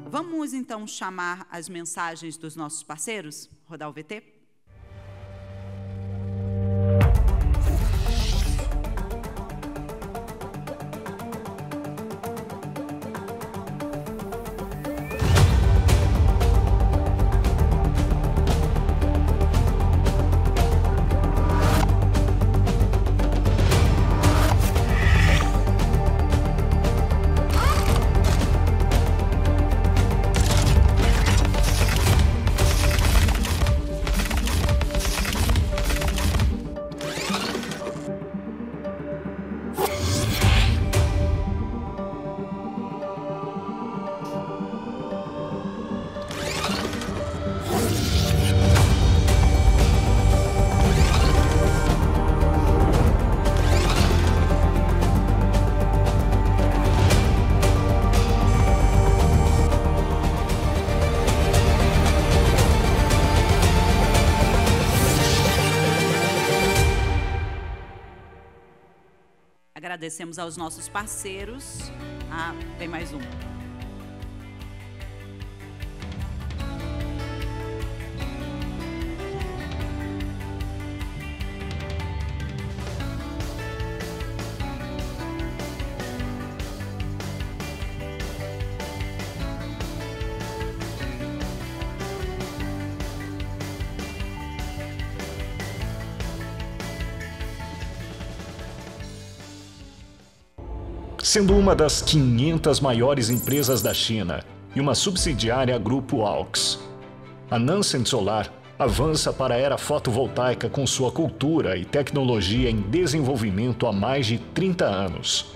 Vamos, então, chamar as mensagens dos nossos parceiros? Rodar o VT? Agradecemos aos nossos parceiros. Ah, tem mais um. Sendo uma das 500 maiores empresas da China e uma subsidiária Grupo AUX, a Nansen Solar avança para a era fotovoltaica com sua cultura e tecnologia em desenvolvimento há mais de 30 anos.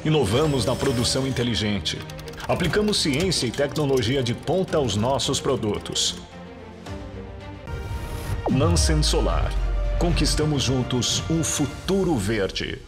Inovamos na produção inteligente. Aplicamos ciência e tecnologia de ponta aos nossos produtos. Nansen Solar. Conquistamos juntos um futuro verde.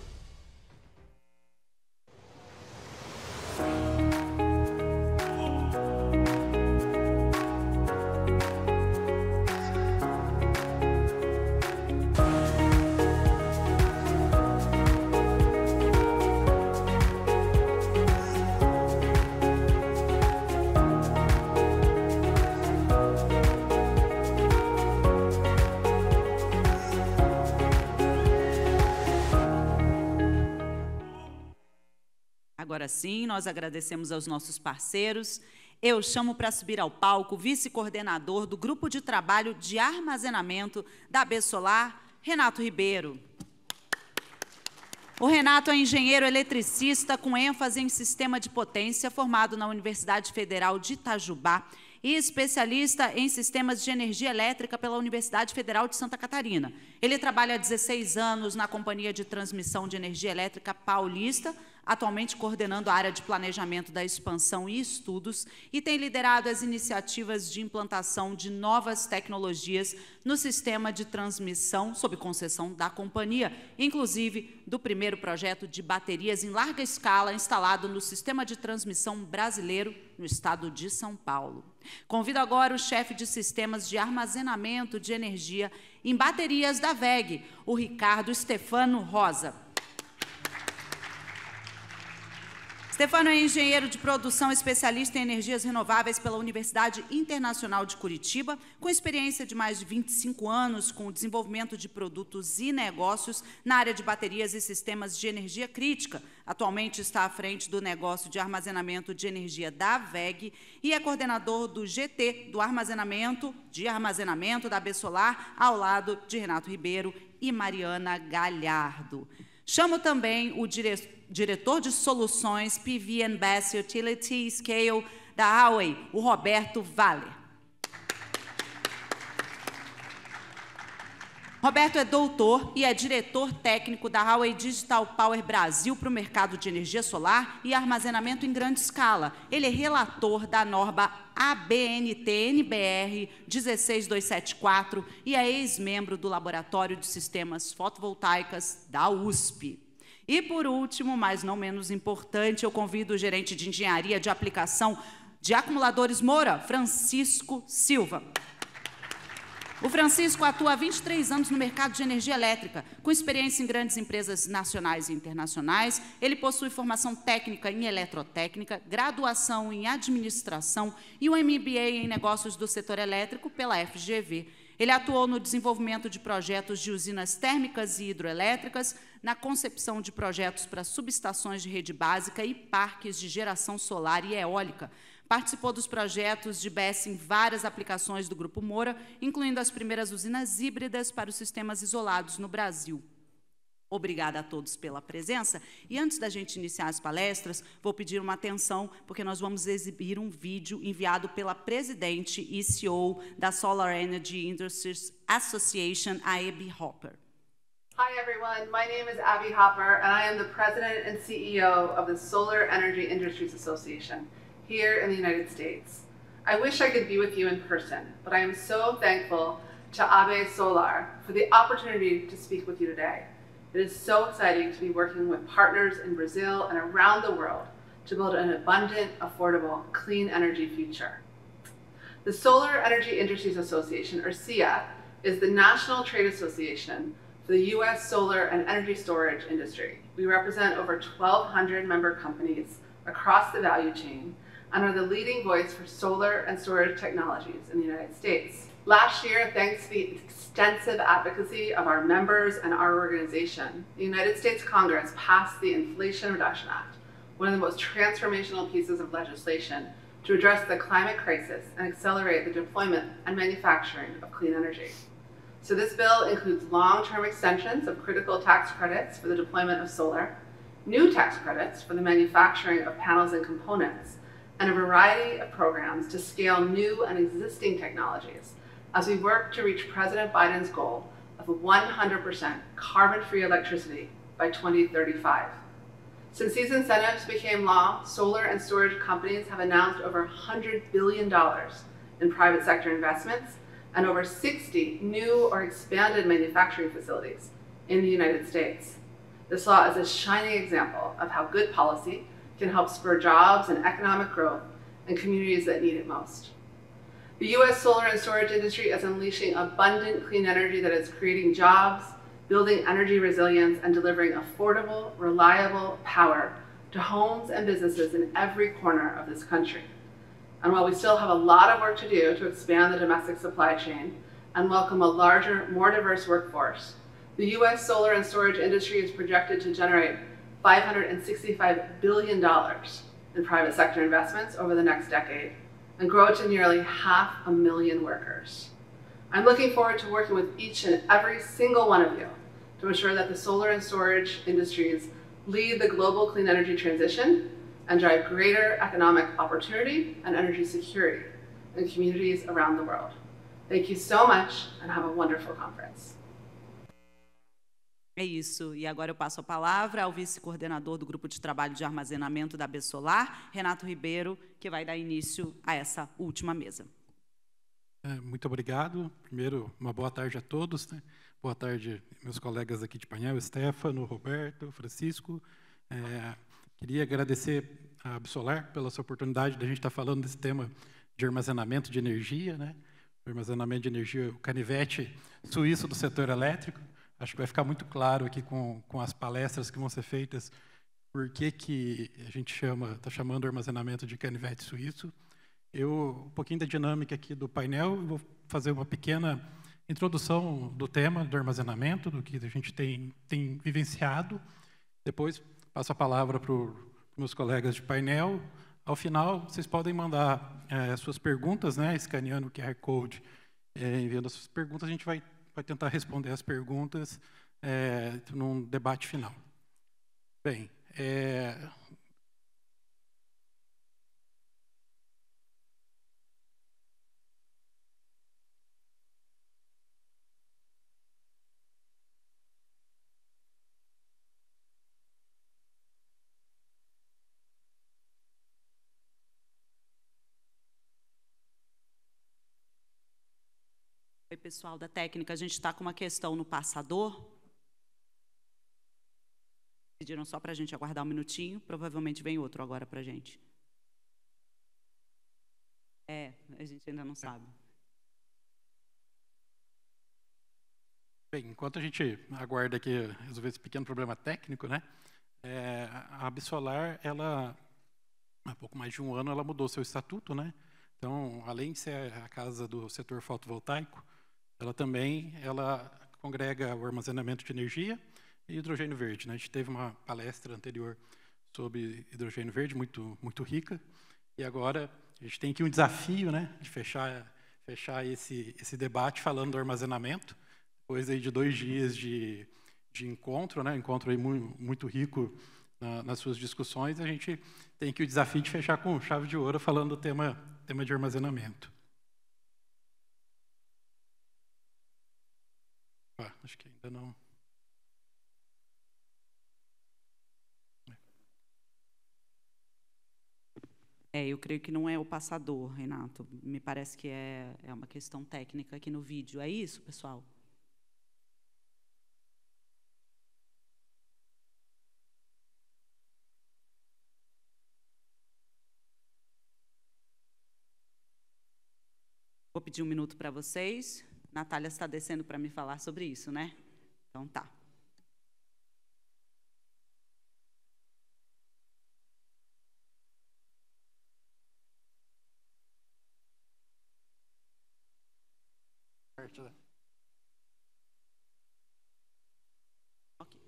Agora sim, nós agradecemos aos nossos parceiros. Eu chamo para subir ao palco o vice-coordenador do Grupo de Trabalho de Armazenamento da AB Solar, Renato Ribeiro. O Renato é engenheiro eletricista com ênfase em sistema de potência, formado na Universidade Federal de Itajubá e especialista em sistemas de energia elétrica pela Universidade Federal de Santa Catarina. Ele trabalha há 16 anos na Companhia de Transmissão de Energia Elétrica Paulista, atualmente coordenando a área de planejamento da expansão e estudos, e tem liderado as iniciativas de implantação de novas tecnologias no sistema de transmissão sob concessão da companhia, inclusive do primeiro projeto de baterias em larga escala instalado no sistema de transmissão brasileiro no estado de São Paulo. Convido agora o chefe de sistemas de armazenamento de energia em baterias da WEG, o Ricardo Stefano Rosa. Stefano é engenheiro de produção especialista em energias renováveis pela Universidade Internacional de Curitiba, com experiência de mais de 25 anos com o desenvolvimento de produtos e negócios na área de baterias e sistemas de energia crítica. Atualmente está à frente do negócio de armazenamento de energia da WEG e é coordenador do GT do armazenamento da AB Solar, ao lado de Renato Ribeiro e Mariana Galhardo. Chamo também o diretor de soluções PV and BESS Utility Scale da Huawei, o Roberto Valer. Roberto é doutor e é diretor técnico da Huawei Digital Power Brasil para o mercado de energia solar e armazenamento em grande escala. Ele é relator da norma ABNT-NBR 16274 e é ex-membro do Laboratório de Sistemas Fotovoltaicas da USP. E, por último, mas não menos importante, eu convido o gerente de engenharia de aplicação de acumuladores Moura, Francisco Silva. O Francisco atua há 23 anos no mercado de energia elétrica, com experiência em grandes empresas nacionais e internacionais. Ele possui formação técnica em eletrotécnica, graduação em administração e um MBA em negócios do setor elétrico pela FGV. Ele atuou no desenvolvimento de projetos de usinas térmicas e hidroelétricas, na concepção de projetos para subestações de rede básica e parques de geração solar e eólica. Participou dos projetos de BESS em várias aplicações do Grupo Moura, incluindo as primeiras usinas híbridas para os sistemas isolados no Brasil. Obrigada a todos pela presença. E antes da gente iniciar as palestras, vou pedir uma atenção, porque nós vamos exibir um vídeo enviado pela presidente e CEO da Solar Energy Industries Association, a Abby Hopper. Hi everyone, my name is Abby Hopper and I am the President and CEO of the Solar Energy Industries Association here in the United States. I wish I could be with you in person, but I am so thankful to Abe Solar for the opportunity to speak with you today. It is so exciting to be working with partners in Brazil and around the world to build an abundant, affordable, clean energy future. The Solar Energy Industries Association, or SEIA, is the national trade association for the U.S. solar and energy storage industry. We represent over 1,200 member companies across the value chain and are the leading voice for solar and storage technologies in the United States. Last year, thanks to the extensive advocacy of our members and our organization, the United States Congress passed the Inflation Reduction Act, one of the most transformational pieces of legislation to address the climate crisis and accelerate the deployment and manufacturing of clean energy. So this bill includes long-term extensions of critical tax credits for the deployment of solar, new tax credits for the manufacturing of panels and components, and a variety of programs to scale new and existing technologies as we work to reach President Biden's goal of 100% carbon-free electricity by 2035. Since these incentives became law, solar and storage companies have announced over $100 billion in private sector investments and over 60 new or expanded manufacturing facilities in the United States. This law is a shining example of how good policy can help spur jobs and economic growth in communities that need it most. The U.S. solar and storage industry is unleashing abundant clean energy that is creating jobs, building energy resilience, and delivering affordable, reliable power to homes and businesses in every corner of this country. And while we still have a lot of work to do to expand the domestic supply chain and welcome a larger, more diverse workforce, the U.S. solar and storage industry is projected to generate $565 billion in private sector investments over the next decade and grow to nearly 500,000 workers. I'm looking forward to working with each and every single one of you to ensure that the solar and storage industries lead the global clean energy transition and drive greater economic opportunity and energy security in communities around the world. Thank you so much and have a wonderful conference. É isso. E agora eu passo a palavra ao vice-coordenador do Grupo de Trabalho de Armazenamento da AB Solar, Renato Ribeiro, que vai dar início a essa última mesa. Muito obrigado. Primeiro, uma boa tarde a todos, né? Boa tarde, meus colegas aqui de painel, Stefano, Roberto, Francisco. Queria agradecer a AB Solar pela essa oportunidade de a gente estar falando desse tema de armazenamento de energia, né? O armazenamento de energia, o canivete suíço do setor elétrico. Acho que vai ficar muito claro aqui com as palestras que vão ser feitas por que a gente está chamando o armazenamento de canivete suíço. Um pouquinho da dinâmica aqui do painel, eu vou fazer uma pequena introdução do tema do armazenamento, do que a gente tem vivenciado. Depois passo a palavra para os meus colegas de painel. Ao final, vocês podem mandar suas perguntas, né, escaneando o QR Code, enviando as suas perguntas. A gente vai tentar responder as perguntas num debate final. Bem, Oi, pessoal da técnica, a gente está com uma questão no passador. Pediram só para a gente aguardar um minutinho, provavelmente vem outro agora para a gente. A gente ainda não sabe. Bem, enquanto a gente aguarda aqui resolver esse pequeno problema técnico, né, a Absolar, ela, há pouco mais de um ano, ela mudou seu estatuto, né? Então, além de ser a casa do setor fotovoltaico, ela também congrega o armazenamento de energia e hidrogênio verde, né? A gente teve uma palestra anterior sobre hidrogênio verde, muito rica, e agora a gente tem aqui um desafio, né, de fechar esse debate falando do armazenamento, depois aí de 2 dias de encontro, né, encontro aí muito rico nas suas discussões, a gente tem aqui o desafio de fechar com chave de ouro falando do tema de armazenamento. Acho que ainda não... Eu creio que não é o passador, Renato. Me parece que é uma questão técnica aqui no vídeo. É isso, pessoal? Vou pedir 1 minuto para vocês. Natália está descendo para me falar sobre isso, né? Então tá. Ok.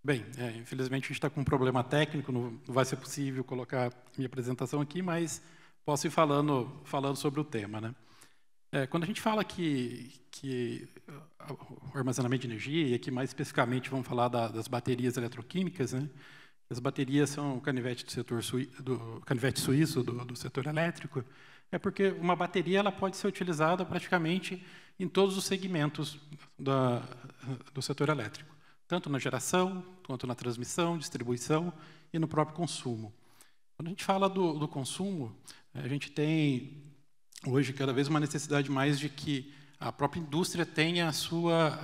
Bem, infelizmente a gente está com um problema técnico, não vai ser possível colocar minha apresentação aqui, mas posso ir falando sobre o tema, né? Quando a gente fala que o armazenamento de energia, e aqui mais especificamente vamos falar das baterias eletroquímicas, né? As baterias são o canivete canivete suíço do setor elétrico, é porque uma bateria ela pode ser utilizada praticamente em todos os segmentos do setor elétrico, tanto na geração, quanto na transmissão, distribuição e no próprio consumo. Quando a gente fala do consumo, a gente tem hoje cada vez uma necessidade mais de que a própria indústria tenha a sua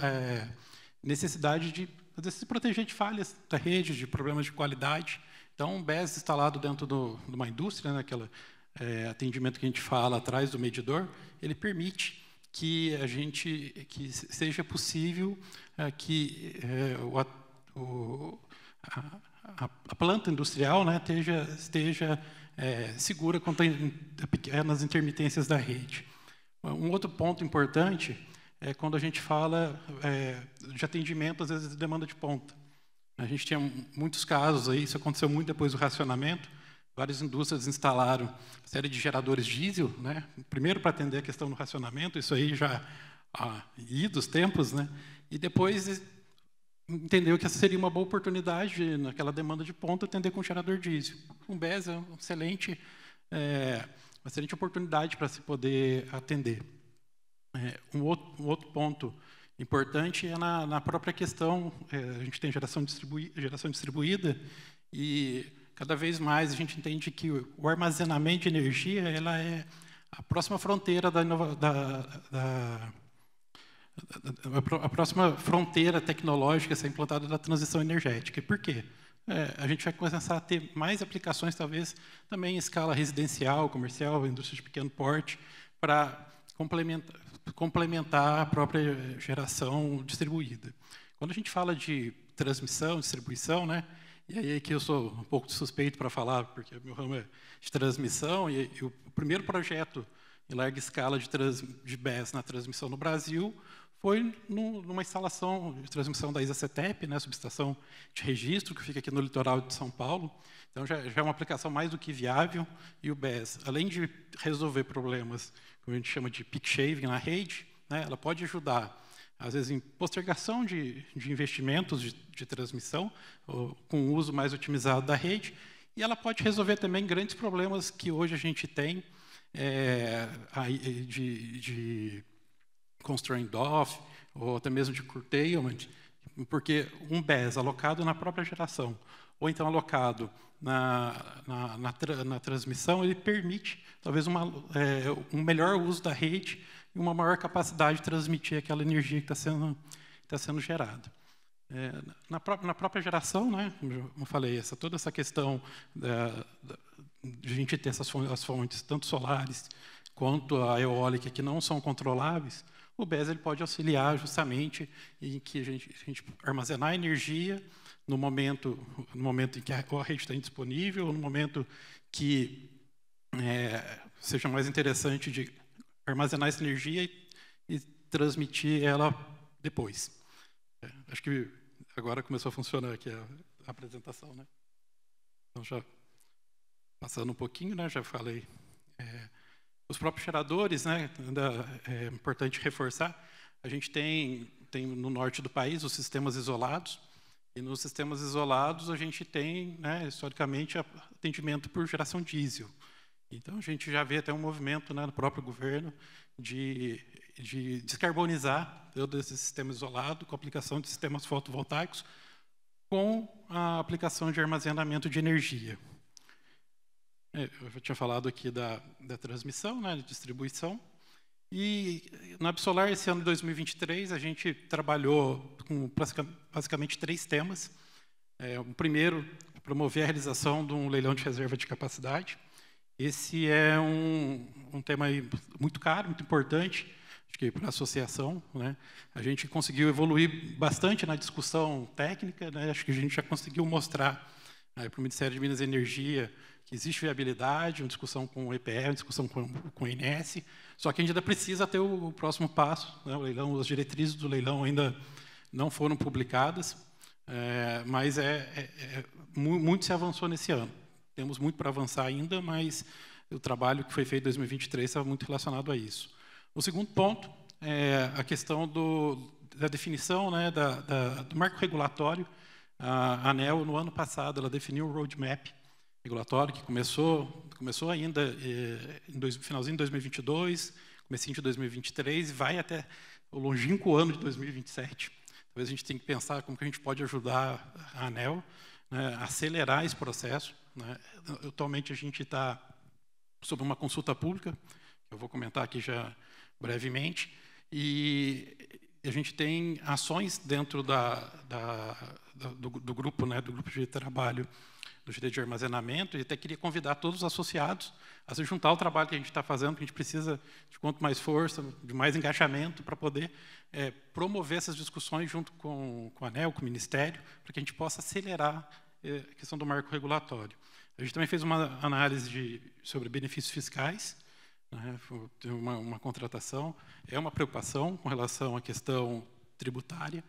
necessidade de se proteger de falhas da rede, de problemas de qualidade. Então, um BES instalado dentro de uma indústria, né, aquele atendimento que a gente fala atrás do medidor, ele permite que seja possível que a planta industrial, né, esteja segura contra pequenas intermitências da rede. Um outro ponto importante é quando a gente fala de atendimento, às vezes, de demanda de ponta. A gente tinha muitos casos, aí, isso aconteceu muito depois do racionamento, várias indústrias instalaram uma série de geradores diesel, né? Primeiro para atender a questão do racionamento, isso aí já há idos tempos, né? E depois entendeu que essa seria uma boa oportunidade, naquela demanda de ponta, atender com gerador diesel. Um BES é uma excelente oportunidade para se poder atender. Um outro ponto importante é na própria questão, a gente tem geração distribuída e cada vez mais a gente entende que o armazenamento de energia ela é a próxima fronteira a próxima fronteira tecnológica a ser implantada da transição energética. E por quê? A gente vai começar a ter mais aplicações, talvez, também em escala residencial, comercial, indústria de pequeno porte, para complementar a própria geração distribuída. Quando a gente fala de transmissão, distribuição, né, e aí aqui eu sou um pouco suspeito para falar, porque meu ramo é de transmissão, e o primeiro projeto em larga escala de BES na transmissão no Brasil foi numa instalação de transmissão da ISA-CETEP, né, subestação de registro, que fica aqui no litoral de São Paulo. Então, já é uma aplicação mais do que viável. E o BES, além de resolver problemas, como a gente chama de peak shaving na rede, né, ela pode ajudar, às vezes, em postergação de investimentos de transmissão, com o uso mais otimizado da rede, e ela pode resolver também grandes problemas que hoje a gente tem de constraint off, ou até mesmo de curtailment, porque um BES alocado na própria geração, ou então alocado na transmissão, ele permite, talvez, um melhor uso da rede e uma maior capacidade de transmitir aquela energia que está sendo gerada. Na própria geração, né, como eu falei, toda essa questão de a gente ter as fontes, tanto solares quanto a eólica, que não são controláveis, o BES ele pode auxiliar justamente em que a gente armazenar energia no momento em que a rede está indisponível, no momento que seja mais interessante de armazenar essa energia e transmitir ela depois. Acho que agora começou a funcionar aqui a apresentação, né? Então, já passando um pouquinho, né? Já falei. Os próprios geradores, né? Ainda é importante reforçar. A gente tem no norte do país os sistemas isolados, e nos sistemas isolados a gente tem, né, historicamente, atendimento por geração diesel. Então, a gente já vê até um movimento, né, no próprio governo de descarbonizar todo esse sistema isolado com a aplicação de sistemas fotovoltaicos com a aplicação de armazenamento de energia. Eu já tinha falado aqui da transmissão, né, de distribuição. E na Absolar, esse ano de 2023, a gente trabalhou com basicamente 3 temas. O primeiro, promover a realização de um leilão de reserva de capacidade. Esse é um tema muito caro, muito importante, acho que para a associação, né? A gente conseguiu evoluir bastante na discussão técnica, né? Acho que a gente já conseguiu mostrar para o Ministério de Minas e Energia que existe viabilidade, uma discussão com o EPE, uma discussão com o INS, só que a gente ainda precisa ter o próximo passo, né? O leilão, as diretrizes do leilão ainda não foram publicadas, mas muito se avançou nesse ano. Temos muito para avançar ainda, mas o trabalho que foi feito em 2023 estava muito relacionado a isso. O segundo ponto é a questão da definição, né, do marco regulatório. A ANEEL, no ano passado, ela definiu o roadmap regulatório, que começou ainda no finalzinho de 2022, comecinho de 2023, e vai até o longínquo ano de 2027. Talvez a gente tenha que pensar como que a gente pode ajudar a ANEEL, né, a acelerar esse processo, né? Atualmente, a gente está sob uma consulta pública, que eu vou comentar aqui já brevemente, e a gente tem ações dentro do grupo, né, do grupo de trabalho do GT de armazenamento, e até queria convidar todos os associados a se juntar ao trabalho que a gente está fazendo, que a gente precisa de quanto mais força, de mais engajamento para poder promover essas discussões junto com a ANEEL, com o Ministério, para que a gente possa acelerar a questão do marco regulatório. A gente também fez uma análise sobre benefícios fiscais, né, tem uma contratação, é uma preocupação com relação à questão tributária.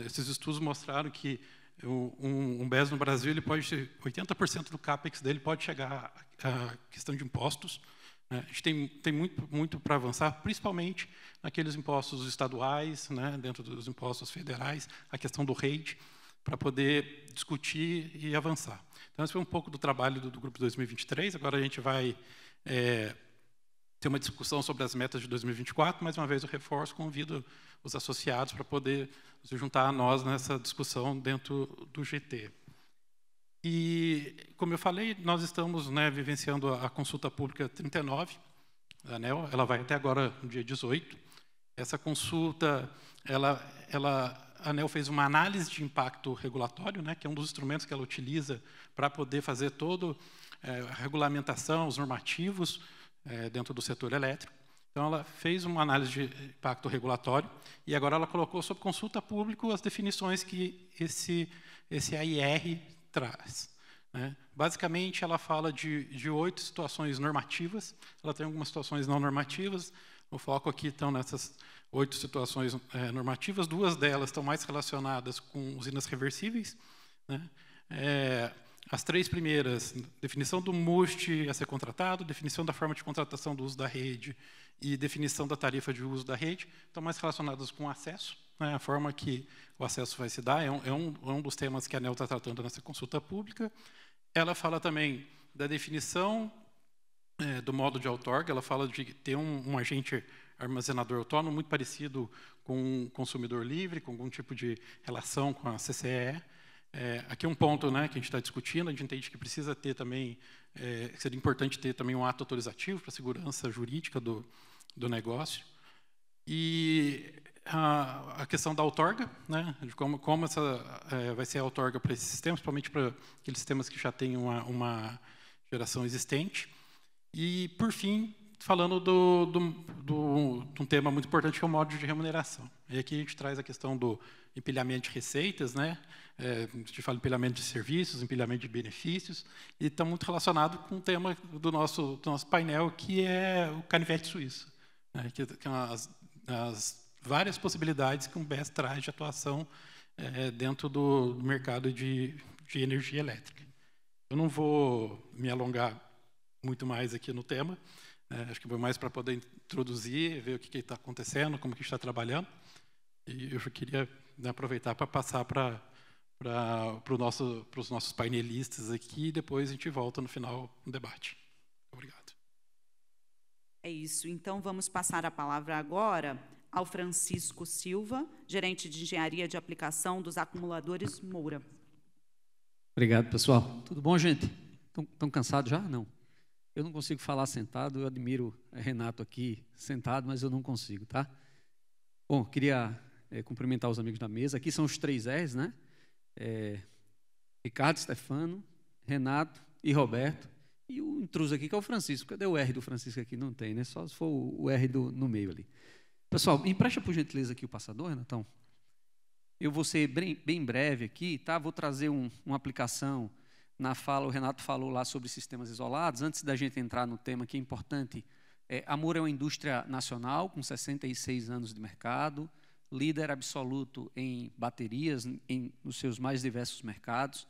Esses estudos mostraram que um BES no Brasil, ele pode 80% do CAPEX dele pode chegar à questão de impostos. A gente tem muito para avançar, principalmente naqueles impostos estaduais, né, dentro dos impostos federais, a questão do REIT, para poder discutir e avançar. Então, esse foi um pouco do trabalho do Grupo 2023. Agora a gente vai ter uma discussão sobre as metas de 2024. Mais uma vez, eu reforço, convido os associados para poder se juntar a nós nessa discussão dentro do GT. E, como eu falei, nós estamos, né, vivenciando a consulta pública 39 da ANEEL. Ela vai até agora, no dia 18. Essa consulta, a ANEEL fez uma análise de impacto regulatório, né, que é um dos instrumentos que ela utiliza para poder fazer toda a regulamentação, os normativos dentro do setor elétrico. Então, ela fez uma análise de impacto regulatório e agora ela colocou sob consulta pública as definições que esse AIR traz, né? Basicamente, ela fala de 8 situações normativas, ela tem algumas situações não normativas. O foco aqui estão nessas 8 situações normativas. 2 delas estão mais relacionadas com usinas reversíveis, né? As 3 primeiras, definição do MUST a ser contratado, definição da forma de contratação do uso da rede e definição da tarifa de uso da rede, estão mais relacionadas com o acesso, né? A forma que o acesso vai se dar é um dos temas que a ANEEL está tratando nessa consulta pública. Ela fala também da definição do modo de outorga. Ela fala de ter um agente armazenador autônomo muito parecido com um consumidor livre, com algum tipo de relação com a CCE. Aqui é um ponto, né, que a gente está discutindo. A gente entende que precisa ter também, seria importante ter também um ato autorizativo para a segurança jurídica do negócio. E a questão da outorga, né, de como essa vai ser a outorga para esses sistemas, principalmente para aqueles sistemas que já têm uma geração existente. E, por fim, falando de um tema muito importante, que é o modo de remuneração. E aqui a gente traz a questão do empilhamento de receitas, né? A gente fala empilhamento de serviços, empilhamento de benefícios, e está muito relacionado com o tema do nosso painel, que é o canivete suíço, né? Que as várias possibilidades que um BES traz de atuação dentro do mercado de energia elétrica. Eu não vou me alongar muito mais aqui no tema, acho que foi mais para poder introduzir, ver o que está acontecendo, como que está trabalhando. E eu queria aproveitar para passar para os nossos painelistas aqui, e depois a gente volta no final do debate. Obrigado. É isso. Então, vamos passar a palavra agora ao Francisco Silva, gerente de engenharia de aplicação dos acumuladores Moura. Obrigado, pessoal. Tudo bom, gente? Estão cansados já? Não. Eu não consigo falar sentado, eu admiro Renato aqui sentado, mas eu não consigo, tá? Bom, queria cumprimentar os amigos da mesa. Aqui são os 3 R's, né? Ricardo, Stefano, Renato e Roberto. E o intruso aqui, que é o Francisco. Cadê o R do Francisco aqui? Não tem, né? Só se for o R no meio ali. Pessoal, me empresta por gentileza aqui o passador, Renatão. Eu vou ser bem breve aqui, tá? Vou trazer uma aplicação. Na fala, o Renato falou lá sobre sistemas isolados. Antes da gente entrar no tema, que é importante, a Moura é uma indústria nacional com 66 anos de mercado, líder absoluto em baterias nos seus mais diversos mercados.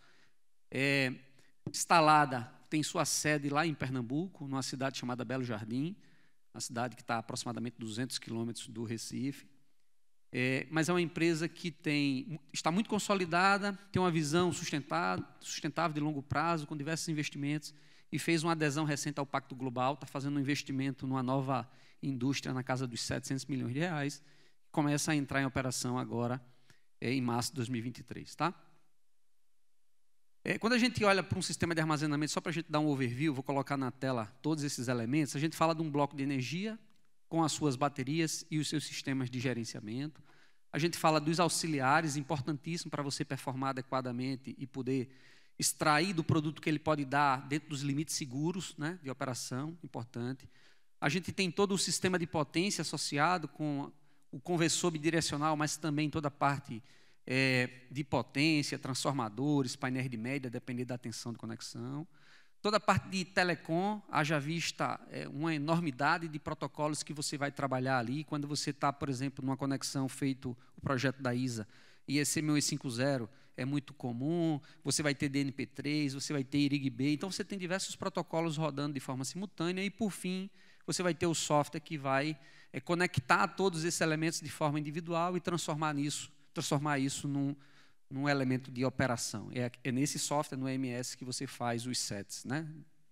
Instalada, tem sua sede lá em Pernambuco, numa cidade chamada Belo Jardim, uma cidade que está a aproximadamente 200 quilômetros do Recife. Mas é uma empresa que está muito consolidada, tem uma visão sustentável de longo prazo, com diversos investimentos, e fez uma adesão recente ao Pacto Global, está fazendo um investimento numa nova indústria na casa dos 700 milhões de reais, que começa a entrar em operação agora em março de 2023. Tá? Quando a gente olha para um sistema de armazenamento, só para a gente dar um overview, vou colocar na tela todos esses elementos, a gente fala de um bloco de energia, com as suas baterias e os seus sistemas de gerenciamento. A gente fala dos auxiliares, importantíssimo para você performar adequadamente e poder extrair do produto que ele pode dar dentro dos limites seguros, né, de operação, importante. A gente tem todo o sistema de potência associado com o conversor bidirecional, mas também toda a parte de potência, transformadores, painéis de média, dependendo da tensão de conexão. Toda a parte de telecom, haja vista uma enormidade de protocolos que você vai trabalhar ali. Quando você está, por exemplo, numa conexão feito o projeto da ISA, IEC 6150 é muito comum, você vai ter DNP3, você vai ter IRIG-B, então você tem diversos protocolos rodando de forma simultânea e, por fim, você vai ter o software que vai conectar todos esses elementos de forma individual e transformar isso num elemento de operação. É nesse software, no EMS, que você faz os sets, né,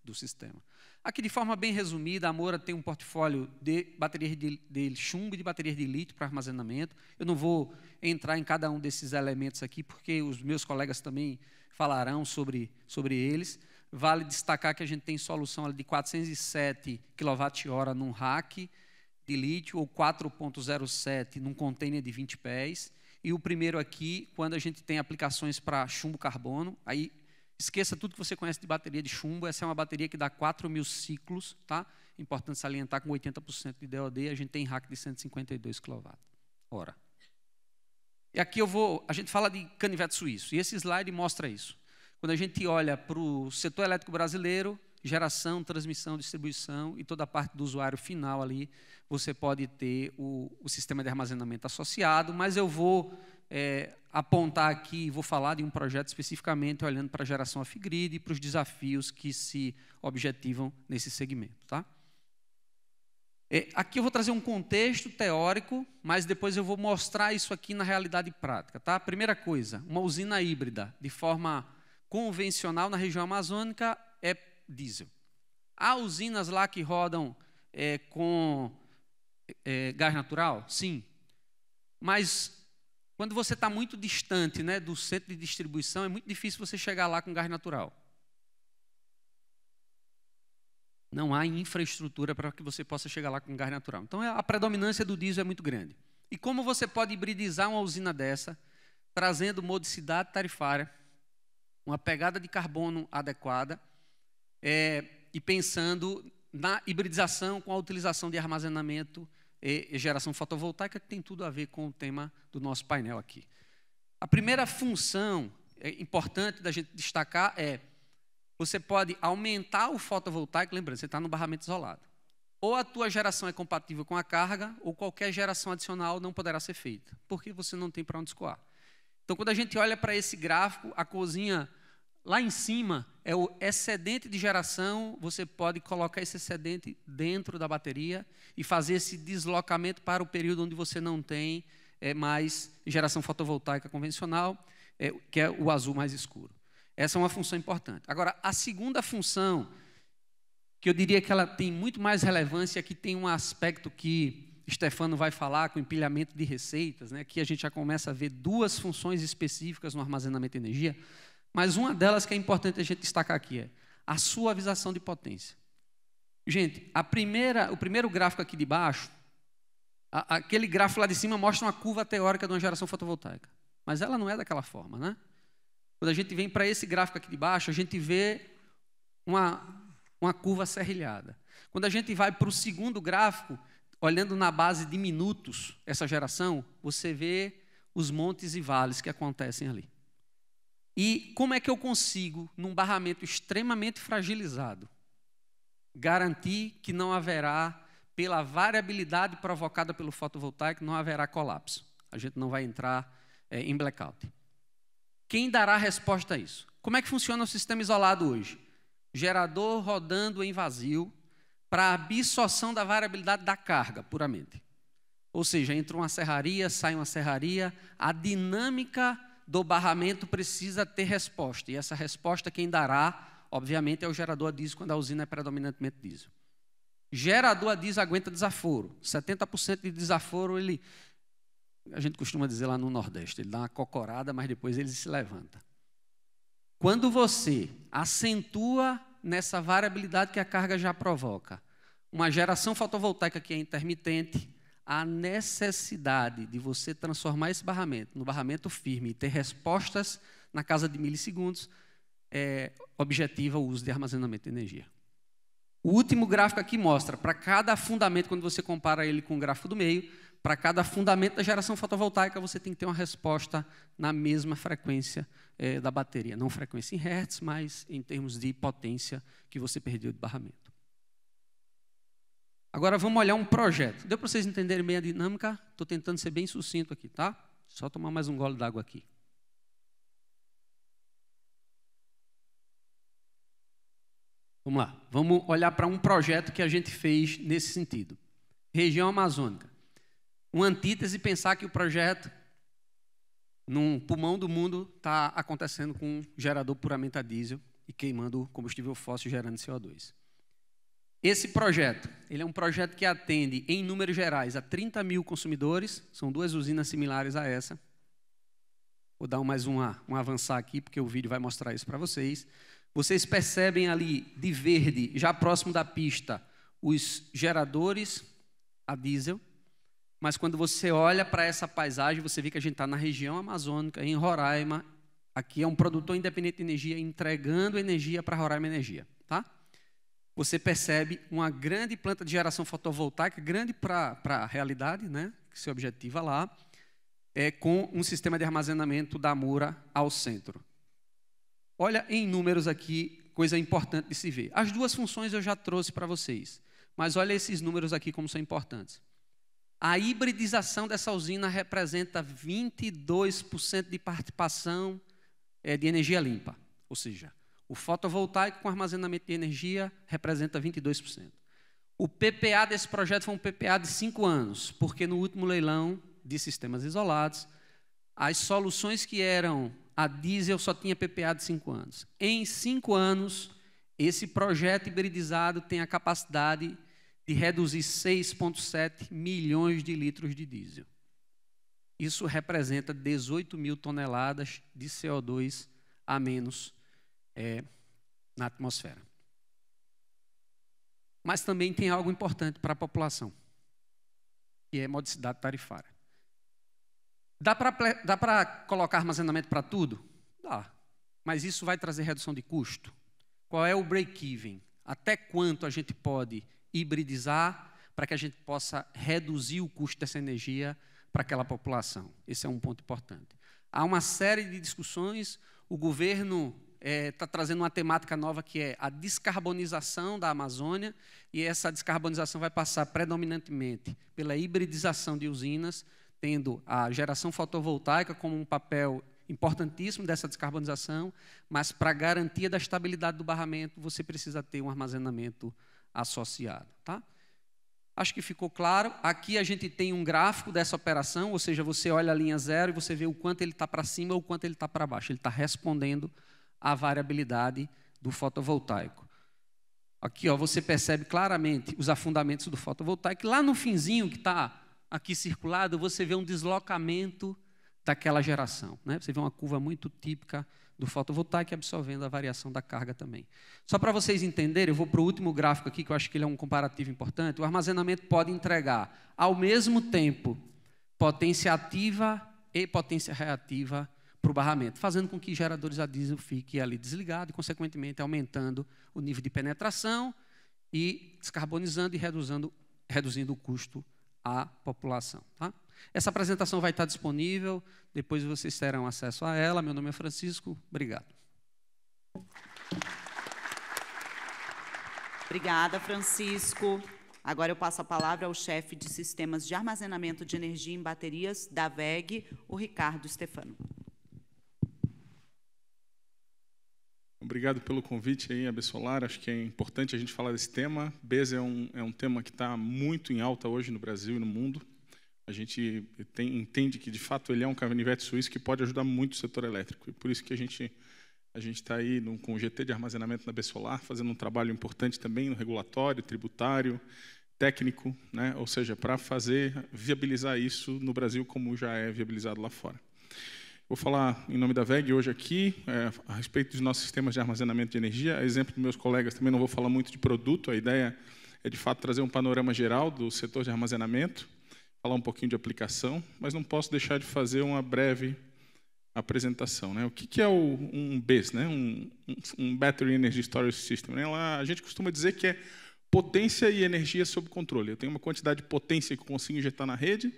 do sistema. Aqui, de forma bem resumida, a Moura tem um portfólio de baterias de chumbo e de baterias de lítio para armazenamento. Eu não vou entrar em cada um desses elementos aqui, porque os meus colegas também falarão sobre eles. Vale destacar que a gente tem solução de 407 kWh num rack de lítio, ou 4.07 num container de 20 pés. E o primeiro aqui, quando a gente tem aplicações para chumbo-carbono, aí esqueça tudo que você conhece de bateria de chumbo, essa é uma bateria que dá 4.000 ciclos, tá? Importante salientar, com 80% de DOD, a gente tem rack de 152 kWh. E aqui a gente fala de canivete suíço, e esse slide mostra isso. Quando a gente olha para o setor elétrico brasileiro, geração, transmissão, distribuição e toda a parte do usuário final ali, você pode ter o sistema de armazenamento associado, mas eu vou apontar aqui, vou falar de um projeto especificamente olhando para a geração off-grid e para os desafios que se objetivam nesse segmento. Tá? Aqui eu vou trazer um contexto teórico, mas depois eu vou mostrar isso aqui na realidade prática. Tá? Primeira coisa, uma usina híbrida de forma convencional na região amazônica é diesel. Há usinas lá que rodam com gás natural? Sim. Mas quando você está muito distante, né, do centro de distribuição, é muito difícil você chegar lá com gás natural. Não há infraestrutura para que você possa chegar lá com gás natural. Então, a predominância do diesel é muito grande. E como você pode hibridizar uma usina dessa, trazendo modicidade tarifária, uma pegada de carbono adequada, e pensando na hibridização com a utilização de armazenamento e geração fotovoltaica, que tem tudo a ver com o tema do nosso painel aqui. A primeira função importante da gente destacar é: você pode aumentar o fotovoltaico, lembrando, você está no barramento isolado. Ou a tua geração é compatível com a carga, ou qualquer geração adicional não poderá ser feita, porque você não tem para onde escoar. Então, quando a gente olha para esse gráfico, a corzinha lá em cima é o excedente de geração. Você pode colocar esse excedente dentro da bateria e fazer esse deslocamento para o período onde você não tem mais geração fotovoltaica convencional, que é o azul mais escuro. Essa é uma função importante. Agora, a segunda função, que eu diria que ela tem muito mais relevância, que tem um aspecto que Stefano vai falar com empilhamento de receitas, né? Aqui a gente já começa a ver duas funções específicas no armazenamento de energia, mas uma delas que é importante a gente destacar aqui é a suavização de potência. Gente, o primeiro gráfico aqui de baixo, aquele gráfico lá de cima mostra uma curva teórica de uma geração fotovoltaica, mas ela não é daquela forma, né? Quando a gente vem para esse gráfico aqui de baixo, a gente vê uma curva serrilhada. Quando a gente vai para o segundo gráfico, olhando na base de minutos essa geração, você vê os montes e vales que acontecem ali. E como é que eu consigo, num barramento extremamente fragilizado, garantir que não haverá, pela variabilidade provocada pelo fotovoltaico, não haverá colapso? A gente não vai entrar em blackout. Quem dará a resposta a isso? Como é que funciona o sistema isolado hoje? Gerador rodando em vazio para a absorção da variabilidade da carga, puramente. Ou seja, entra uma serraria, sai uma serraria, a dinâmica do barramento precisa ter resposta. E essa resposta quem dará, obviamente, é o gerador a diesel, quando a usina é predominantemente diesel. Gerador a diesel aguenta desaforo. 70% de desaforo, a gente costuma dizer lá no Nordeste, ele dá uma cocorada, mas depois ele se levanta. Quando você acentua nessa variabilidade que a carga já provoca, uma geração fotovoltaica que é intermitente, a necessidade de você transformar esse barramento no barramento firme e ter respostas na casa de milissegundos objetiva o uso de armazenamento de energia. O último gráfico aqui mostra, para cada fundamento, quando você compara ele com o gráfico do meio, para cada fundamento da geração fotovoltaica, você tem que ter uma resposta na mesma frequência da bateria. Não frequência em hertz, mas em termos de potência que você perdeu de barramento. Agora vamos olhar um projeto. Deu para vocês entenderem bem a dinâmica? Estou tentando ser bem sucinto aqui, tá? Só tomar mais um gole d'água aqui. Vamos lá. Vamos olhar para um projeto que a gente fez nesse sentido. Região amazônica. Uma antítese pensar que o projeto, num pulmão do mundo, está acontecendo com um gerador puramente a diesel e queimando combustível fóssil, gerando CO2. Esse projeto, ele é um projeto que atende, em números gerais, a 30 mil consumidores. São duas usinas similares a essa. Vou dar mais um avançar aqui, porque o vídeo vai mostrar isso para vocês. Vocês percebem ali, de verde, já próximo da pista, os geradores a diesel. Mas quando você olha para essa paisagem, você vê que a gente está na região amazônica, em Roraima. Aqui é um produtor independente de energia entregando energia para Roraima Energia. Tá? Você percebe uma grande planta de geração fotovoltaica, grande para a realidade, né, que se objetiva lá, com um sistema de armazenamento da Mura ao centro. Olha em números aqui, coisa importante de se ver. As duas funções eu já trouxe para vocês, mas olha esses números aqui como são importantes. A hibridização dessa usina representa 22% de participação de energia limpa. Ou seja, o fotovoltaico com armazenamento de energia representa 22%. O PPA desse projeto foi um PPA de 5 anos, porque no último leilão de sistemas isolados, as soluções que eram a diesel só tinha PPA de 5 anos. Em 5 anos, esse projeto hibridizado tem a capacidade de reduzir 6,7 milhões de litros de diesel. Isso representa 18 mil toneladas de CO2 a menos na atmosfera. Mas também tem algo importante para a população, que é modicidade tarifária. Dá para colocar armazenamento para tudo? Dá. Mas isso vai trazer redução de custo? Qual é o break-even? Até quanto a gente pode hibridizar para que a gente possa reduzir o custo dessa energia para aquela população? Esse é um ponto importante. Há uma série de discussões, o governo está trazendo uma temática nova que é a descarbonização da Amazônia, e essa descarbonização vai passar predominantemente pela hibridização de usinas, tendo a geração fotovoltaica como um papel importantíssimo dessa descarbonização, mas para a garantia da estabilidade do barramento, você precisa ter um armazenamento associado. Tá? Acho que ficou claro. Aqui a gente tem um gráfico dessa operação, ou seja, você olha a linha zero e você vê o quanto ele está para cima ou o quanto ele está para baixo. Ele está respondendo à variabilidade do fotovoltaico. Aqui ó, você percebe claramente os afundamentos do fotovoltaico. Lá no finzinho, que está aqui circulado, você vê um deslocamento daquela geração. Né? Você vê uma curva muito típica do fotovoltaico absorvendo a variação da carga também. Só para vocês entenderem, eu vou para o último gráfico aqui, que eu acho que ele é um comparativo importante. O armazenamento pode entregar, ao mesmo tempo, potência ativa e potência reativa para o barramento, fazendo com que geradores a diesel fiquem ali desligados e, consequentemente, aumentando o nível de penetração e descarbonizando e reduzindo o custo à população. Tá? Essa apresentação vai estar disponível, depois vocês terão acesso a ela. Meu nome é Francisco, obrigado. Obrigada, Francisco. Agora eu passo a palavra ao chefe de sistemas de armazenamento de energia em baterias da WEG, o Ricardo Stefano. Obrigado pelo convite aí, AB Solar. Acho que é importante a gente falar desse tema. BES é um tema que está muito em alta hoje no Brasil e no mundo. A gente entende que, de fato, ele é um canivete suíço que pode ajudar muito o setor elétrico. E por isso que a gente está aí com o GT de armazenamento da AB Solar, fazendo um trabalho importante também no regulatório, tributário, técnico, né? Ou seja, para viabilizar isso no Brasil como já é viabilizado lá fora. Vou falar em nome da WEG hoje aqui, a respeito dos nossos sistemas de armazenamento de energia. A exemplo dos meus colegas, também não vou falar muito de produto, a ideia é, de fato, trazer um panorama geral do setor de armazenamento, falar um pouquinho de aplicação, mas não posso deixar de fazer uma breve apresentação. Né? O que é um BESS, né? um Battery Energy Storage System? Né? A gente costuma dizer que é potência e energia sob controle. Eu tenho uma quantidade de potência que eu consigo injetar na rede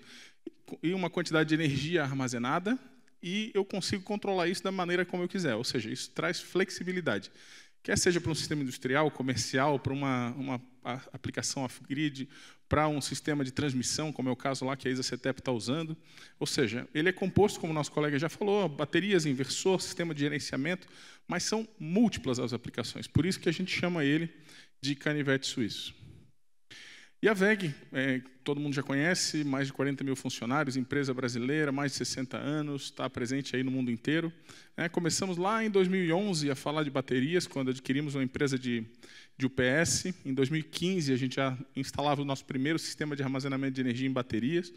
e uma quantidade de energia armazenada, e eu consigo controlar isso da maneira como eu quiser, ou seja, isso traz flexibilidade. Quer seja para um sistema industrial, comercial, para uma aplicação off-grid, para um sistema de transmissão, como é o caso lá que a ISA-CETEP está usando. Ou seja, ele é composto, como o nosso colega já falou, baterias, inversor, sistema de gerenciamento, mas são múltiplas as aplicações. Por isso que a gente chama ele de canivete suíço. E a WEG, todo mundo já conhece, mais de 40 mil funcionários, empresa brasileira, mais de 60 anos, está presente aí no mundo inteiro. Começamos lá em 2011 a falar de baterias, quando adquirimos uma empresa de UPS. Em 2015, a gente já instalava o nosso primeiro sistema de armazenamento de energia em baterias,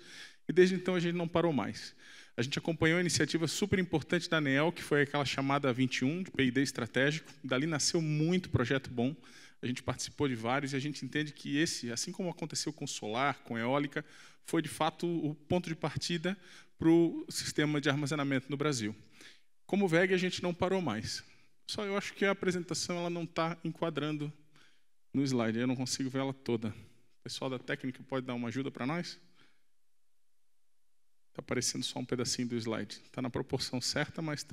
e desde então a gente não parou mais. A gente acompanhou a iniciativa super importante da ANEEL, que foi aquela chamada 21, de P&D estratégico. Dali nasceu muito projeto bom. A gente participou de vários e a gente entende que esse, assim como aconteceu com solar, com eólica, foi, de fato, o ponto de partida para o sistema de armazenamento no Brasil. Como WEG, a gente não parou mais. Só eu acho que a apresentação ela não está enquadrando no slide. Eu não consigo ver ela toda. O pessoal da técnica pode dar uma ajuda para nós? Está aparecendo só um pedacinho do slide. Está na proporção certa, mas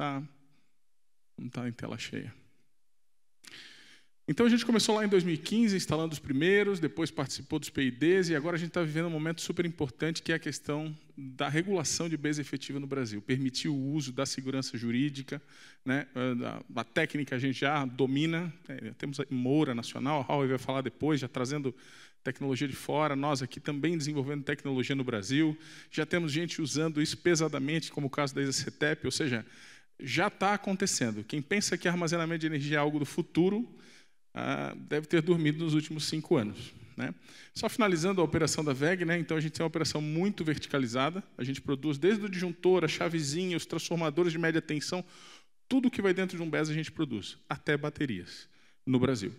não está em tela cheia. Então, a gente começou lá em 2015, instalando os primeiros, depois participou dos PIDs, e agora a gente está vivendo um momento super importante, que é a questão da regulação de BES efetiva no Brasil. Permitir o uso da segurança jurídica, né? A técnica a gente já domina, temos a Moura Nacional, a Huawei vai falar depois, já trazendo tecnologia de fora, nós aqui também desenvolvendo tecnologia no Brasil, já temos gente usando isso pesadamente, como o caso da ISA-CETEP, ou seja, já está acontecendo. Quem pensa que armazenamento de energia é algo do futuro, deve ter dormido nos últimos 5 anos. Né? Só finalizando a operação da WEG, né? Então a gente tem uma operação muito verticalizada, a gente produz desde o disjuntor, a chavezinha, os transformadores de média tensão, tudo que vai dentro de um BES a gente produz, até baterias, no Brasil.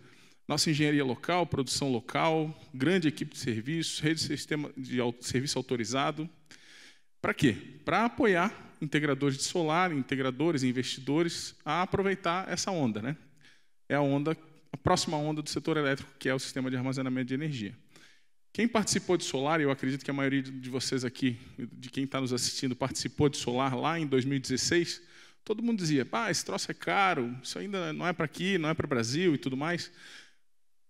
Nossa engenharia local, produção local, grande equipe de serviços, rede de sistema de serviço autorizado. Para quê? Para apoiar integradores de solar, integradores, investidores a aproveitar essa onda, né? É a próxima onda do setor elétrico, que é o sistema de armazenamento de energia. Quem participou de solar, eu acredito que a maioria de vocês aqui, de quem está nos assistindo, participou de solar lá em 2016, todo mundo dizia, esse troço é caro, isso ainda não é para aqui, não é para o Brasil e tudo mais.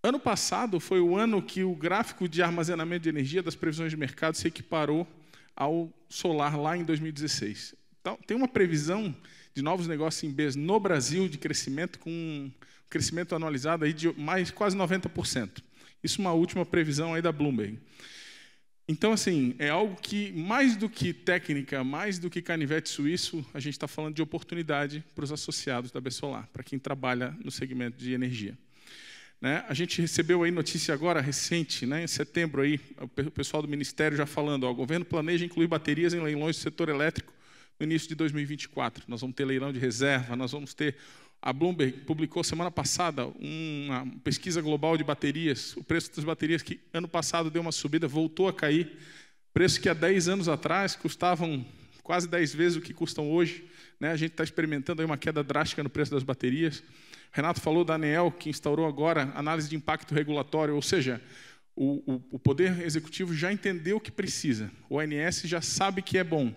Ano passado foi o ano que o gráfico de armazenamento de energia das previsões de mercado se equiparou ao solar lá em 2016. Então, tem uma previsão de novos negócios em BES no Brasil de crescimento, com um crescimento anualizado aí de quase 90%. Isso é uma última previsão aí da Bloomberg. Então, assim, é algo que, mais do que técnica, mais do que canivete suíço, a gente está falando de oportunidade para os associados da BESolar, para quem trabalha no segmento de energia. Né? A gente recebeu aí notícia agora, recente, né, em setembro, aí, o pessoal do Ministério já falando, o governo planeja incluir baterias em leilões do setor elétrico no início de 2024. Nós vamos ter leilão de reserva, nós vamos ter... A Bloomberg publicou semana passada uma pesquisa global de baterias. O preço das baterias, que ano passado deu uma subida, voltou a cair. Preço que há 10 anos atrás custavam quase 10 vezes o que custam hoje. Né? A gente está experimentando aí uma queda drástica no preço das baterias. O Renato falou da ANEEL, que instaurou agora análise de impacto regulatório, ou seja, o Poder Executivo já entendeu o que precisa. O ONS já sabe que é bom.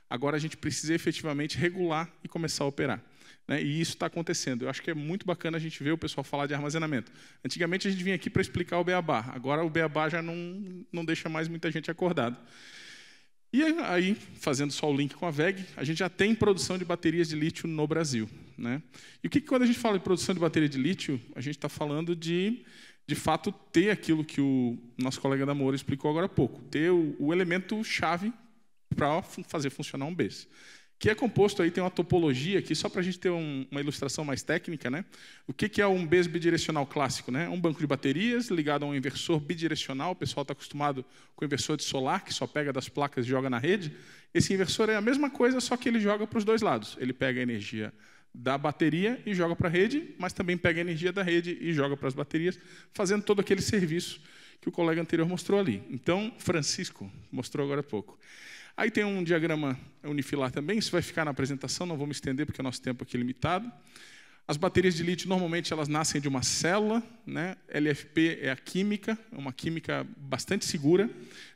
Agora a gente precisa efetivamente regular e começar a operar. Né? E isso está acontecendo. Eu acho que é muito bacana a gente ver o pessoal falar de armazenamento. Antigamente a gente vinha aqui para explicar o beabá. Agora o beabá já não deixa mais muita gente acordada. E aí, fazendo só o link com a WEG, a gente já tem produção de baterias de lítio no Brasil. Né? E quando a gente fala de produção de bateria de lítio, a gente está falando de fato, ter aquilo que o nosso colega da Moura explicou agora há pouco. Ter o elemento-chave para fazer funcionar um BES. Que é composto, aí tem uma topologia aqui, só para a gente ter uma ilustração mais técnica. Né? O que é um BES bidirecional clássico? Né? Um banco de baterias ligado a um inversor bidirecional. O pessoal está acostumado com o inversor de solar, que só pega das placas e joga na rede. Esse inversor é a mesma coisa, só que ele joga para os dois lados. Ele pega a energia da bateria e joga para a rede, mas também pega a energia da rede e joga para as baterias, fazendo todo aquele serviço que o colega anterior mostrou ali. Então, Francisco mostrou agora há pouco. Aí tem um diagrama unifilar também, isso vai ficar na apresentação, não vou me estender porque o nosso tempo aqui é limitado. As baterias de lítio, normalmente, elas nascem de uma célula, né? LFP é a química, é uma química bastante segura.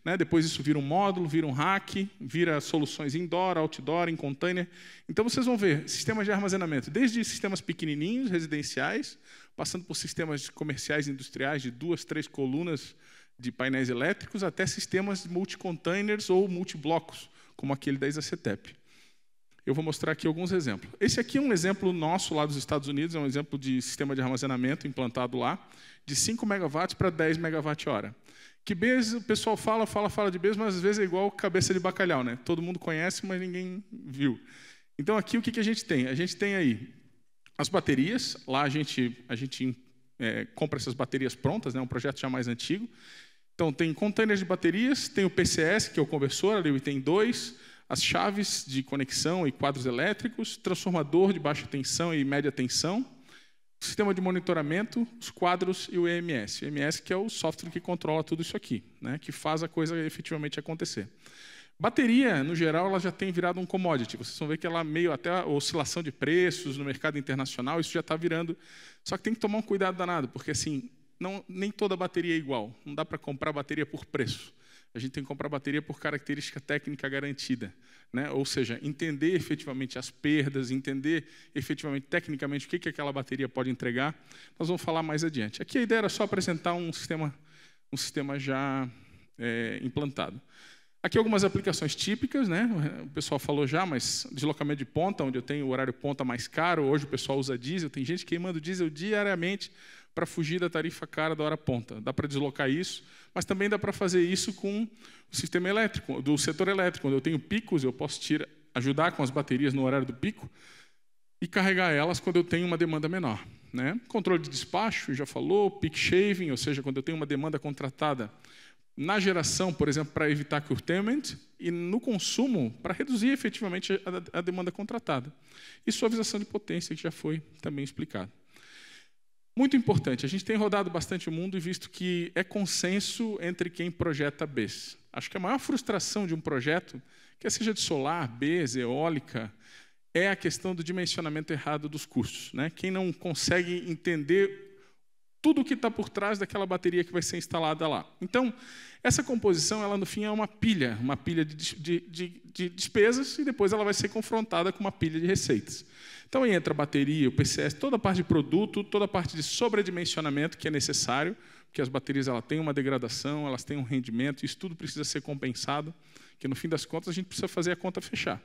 Né? Depois isso vira um módulo, vira um rack, vira soluções indoor, outdoor, em container. Então, vocês vão ver sistemas de armazenamento, desde sistemas pequenininhos, residenciais, passando por sistemas comerciais e industriais de 2, 3 colunas de painéis elétricos, até sistemas multi-containers ou multiblocos, como aquele da Isacetep. Eu vou mostrar aqui alguns exemplos. Esse aqui é um exemplo nosso lá dos Estados Unidos, é um exemplo de sistema de armazenamento implantado lá, de 5 megawatts para 10 megawatt-hora. Que BES, o pessoal fala de BES, mas às vezes é igual cabeça de bacalhau, né? Todo mundo conhece, mas ninguém viu. Então aqui o que a gente tem? A gente tem aí as baterias, lá a gente compra essas baterias prontas, né? Um projeto já mais antigo. Então tem containers de baterias, tem o PCS, que é o conversor, ali o item 2, as chaves de conexão e quadros elétricos, transformador de baixa tensão e média tensão, sistema de monitoramento, os quadros e o EMS. O EMS que é o software que controla tudo isso aqui, né, que faz a coisa efetivamente acontecer. Bateria, no geral, ela já tem virado um commodity. Vocês vão ver que ela meio até a oscilação de preços no mercado internacional, isso já está virando. Só que tem que tomar um cuidado danado, porque assim, nem toda bateria é igual. Não dá para comprar bateria por preço. A gente tem que comprar bateria por característica técnica garantida. Né? Ou seja, entender efetivamente as perdas, entender efetivamente, tecnicamente, o que aquela bateria pode entregar. Nós vamos falar mais adiante. Aqui a ideia era só apresentar um sistema já implantado. Aqui algumas aplicações típicas, né? O pessoal falou já, mas deslocamento de ponta, onde eu tenho o horário ponta mais caro, hoje o pessoal usa diesel, tem gente queimando diesel diariamente para fugir da tarifa cara da hora ponta. Dá para deslocar isso, mas também dá para fazer isso com o sistema elétrico, do setor elétrico. Quando eu tenho picos, eu posso ajudar com as baterias no horário do pico e carregar elas quando eu tenho uma demanda menor. Né? Controle de despacho, já falou, peak shaving, ou seja, quando eu tenho uma demanda contratada na geração, por exemplo, para evitar curtailment, e no consumo, para reduzir efetivamente a demanda contratada. E suavização de potência, que já foi também explicado. Muito importante, a gente tem rodado bastante o mundo e visto que é consenso entre quem projeta BES. Acho que a maior frustração de um projeto quer seja de solar, BESS, eólica, é a questão do dimensionamento errado dos custos, né? Quem não consegue entender tudo o que está por trás daquela bateria que vai ser instalada lá. Então, essa composição, ela no fim é uma pilha de despesas, e depois ela vai ser confrontada com uma pilha de receitas. Então, aí entra a bateria, o PCS, toda a parte de produto, toda a parte de sobredimensionamento que é necessário, porque as baterias ela têm uma degradação, elas têm um rendimento, isso tudo precisa ser compensado, que no fim das contas a gente precisa fazer a conta fechar.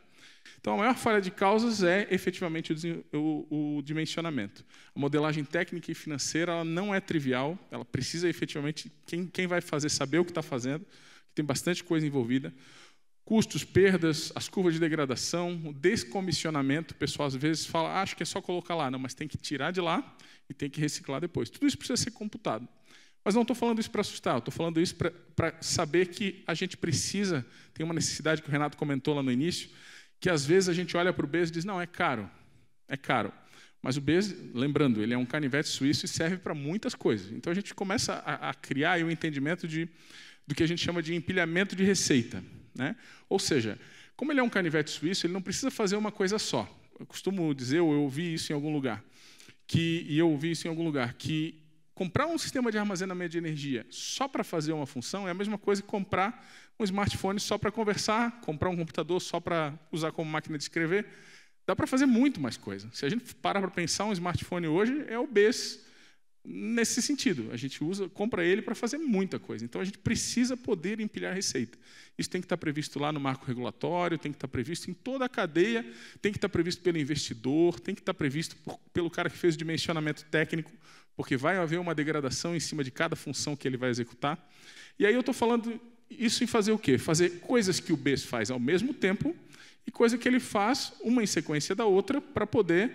Então, a maior falha de causas é efetivamente o dimensionamento. A modelagem técnica e financeira ela não é trivial, ela precisa efetivamente, quem vai fazer saber o que está fazendo, tem bastante coisa envolvida. Custos, perdas, as curvas de degradação, o descomissionamento, o pessoal às vezes fala, acho que é só colocar lá, não, mas tem que tirar de lá e tem que reciclar depois. Tudo isso precisa ser computado. Mas não estou falando isso para assustar, estou falando isso para saber que a gente precisa, tem uma necessidade que o Renato comentou lá no início, que às vezes a gente olha para o BESS e diz, não, é caro. Mas o BESS, lembrando, ele é um canivete suíço e serve para muitas coisas. Então a gente começa a criar aí o entendimento do que a gente chama de empilhamento de receita, né? Ou seja, como ele é um canivete suíço, ele não precisa fazer uma coisa só. Eu costumo dizer, ou eu ouvi isso em algum lugar, que comprar um sistema de armazenamento de energia só para fazer uma função é a mesma coisa que comprar um smartphone só para conversar, comprar um computador só para usar como máquina de escrever. Dá para fazer muito mais coisa. Se a gente parar para pensar, um smartphone hoje é o BESS nesse sentido. A gente compra ele para fazer muita coisa. Então, a gente precisa poder empilhar receita. Isso tem que estar previsto lá no marco regulatório, tem que estar previsto em toda a cadeia, tem que estar previsto pelo investidor, tem que estar previsto pelo cara que fez o dimensionamento técnico, porque vai haver uma degradação em cima de cada função que ele vai executar. E aí eu estou falando isso em fazer o quê? Fazer coisas que o BESS faz ao mesmo tempo e coisa que ele faz uma em sequência da outra para poder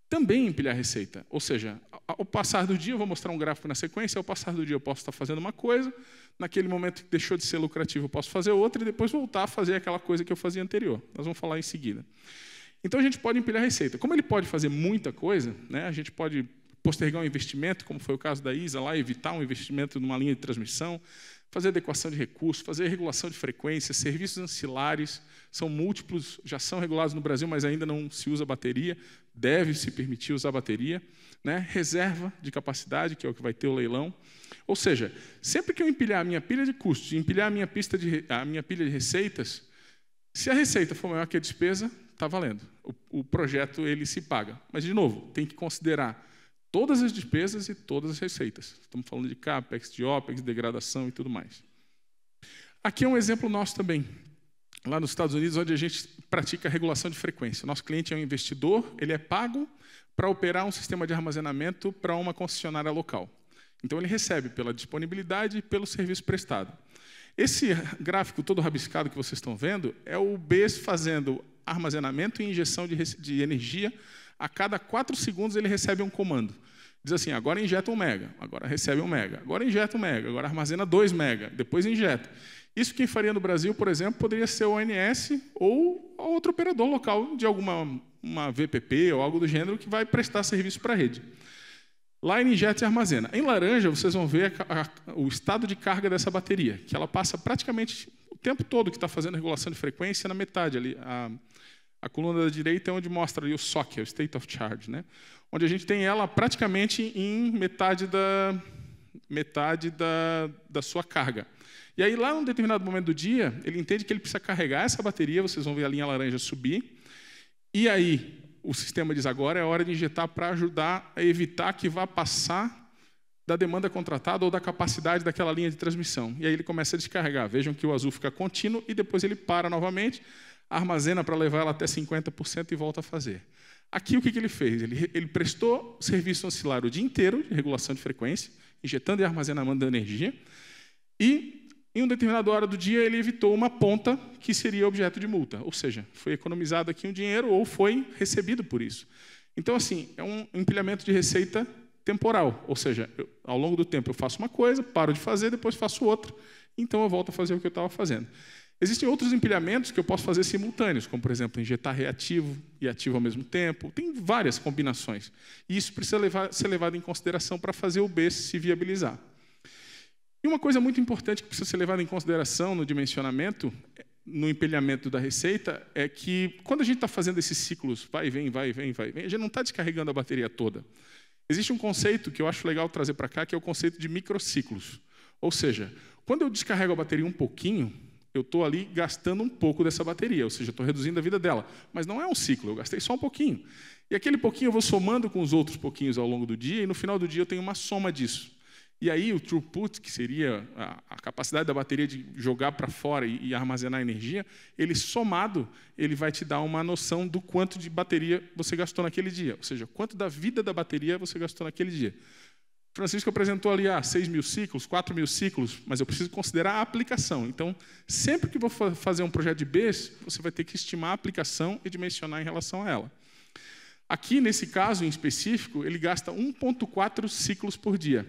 também empilhar receita. Ou seja, ao passar do dia, eu vou mostrar um gráfico na sequência, ao passar do dia eu posso estar fazendo uma coisa, naquele momento que deixou de ser lucrativo eu posso fazer outra e depois voltar a fazer aquela coisa que eu fazia anterior. Nós vamos falar em seguida. Então a gente pode empilhar receita. Como ele pode fazer muita coisa, né, a gente pode postergar um investimento, como foi o caso da ISA, lá, evitar um investimento numa linha de transmissão, fazer adequação de recursos, fazer regulação de frequência, serviços ancilares, são múltiplos, já são regulados no Brasil, mas ainda não se usa bateria, deve se permitir usar bateria, né? Reserva de capacidade, que é o que vai ter o leilão. Ou seja, sempre que eu empilhar a minha pilha de custos, empilhar a minha pilha de receitas, se a receita for maior que a despesa, está valendo. O projeto ele se paga. Mas, de novo, tem que considerar todas as despesas e todas as receitas. Estamos falando de CAPEX, de OPEX, degradação e tudo mais. Aqui é um exemplo nosso também. Lá nos Estados Unidos, onde a gente pratica a regulação de frequência. O nosso cliente é um investidor, ele é pago para operar um sistema de armazenamento para uma concessionária local. Então, ele recebe pela disponibilidade e pelo serviço prestado. Esse gráfico todo rabiscado que vocês estão vendo é o BESS fazendo armazenamento e injeção de energia. A cada 4 segundos ele recebe um comando. Diz assim, agora injeta 1 mega, agora recebe 1 mega, agora injeta 1 mega, agora armazena 2 mega, depois injeta. Isso quem faria no Brasil, por exemplo, poderia ser o ONS ou outro operador local de uma VPP ou algo do gênero que vai prestar serviço para a rede. Lá ele injeta e armazena. Em laranja, vocês vão ver o estado de carga dessa bateria, que ela passa praticamente o tempo todo que está fazendo regulação de frequência na metade ali. A coluna da direita é onde mostra ali o SOC, o State of Charge, né? Onde a gente tem ela praticamente em metade da sua carga. E aí, lá, em um determinado momento do dia, ele entende que ele precisa carregar essa bateria, vocês vão ver a linha laranja subir, e aí o sistema diz, agora é hora de injetar para ajudar a evitar que vá passar da demanda contratada ou da capacidade daquela linha de transmissão. E aí ele começa a descarregar. Vejam que o azul fica contínuo e depois ele para novamente, armazena para levar ela até 50% e volta a fazer. Aqui o que ele fez? Ele prestou serviço ancilar o dia inteiro de regulação de frequência, injetando e armazenando energia, e em uma determinada hora do dia ele evitou uma ponta que seria objeto de multa, ou seja, foi economizado aqui um dinheiro ou foi recebido por isso. Então, assim, é um empilhamento de receita temporal, ou seja, ao longo do tempo eu faço uma coisa, paro de fazer, depois faço outra, então eu volto a fazer o que eu estava fazendo. Existem outros empilhamentos que eu posso fazer simultâneos, como, por exemplo, injetar reativo e ativo ao mesmo tempo. Tem várias combinações. E isso precisa ser levado em consideração para fazer o BESS se viabilizar. E uma coisa muito importante que precisa ser levada em consideração no dimensionamento, no empilhamento da receita é que, quando a gente está fazendo esses ciclos, vai e vem, vai e vem, vai e vem, a gente não está descarregando a bateria toda. Existe um conceito que eu acho legal trazer para cá, que é o conceito de microciclos. Ou seja, quando eu descarrego a bateria um pouquinho, eu estou ali gastando um pouco dessa bateria, ou seja, estou reduzindo a vida dela. Mas não é um ciclo, eu gastei só um pouquinho. E aquele pouquinho eu vou somando com os outros pouquinhos ao longo do dia, e no final do dia eu tenho uma soma disso. E aí o throughput, que seria a capacidade da bateria de jogar para fora e armazenar energia, ele somado, ele vai te dar uma noção do quanto de bateria você gastou naquele dia, ou seja, quanto da vida da bateria você gastou naquele dia. Francisco apresentou ali 6.000 ciclos, 4.000 ciclos, mas eu preciso considerar a aplicação. Então, sempre que vou fazer um projeto de BESS, você vai ter que estimar a aplicação e dimensionar em relação a ela. Aqui, nesse caso em específico, ele gasta 1,4 ciclos por dia,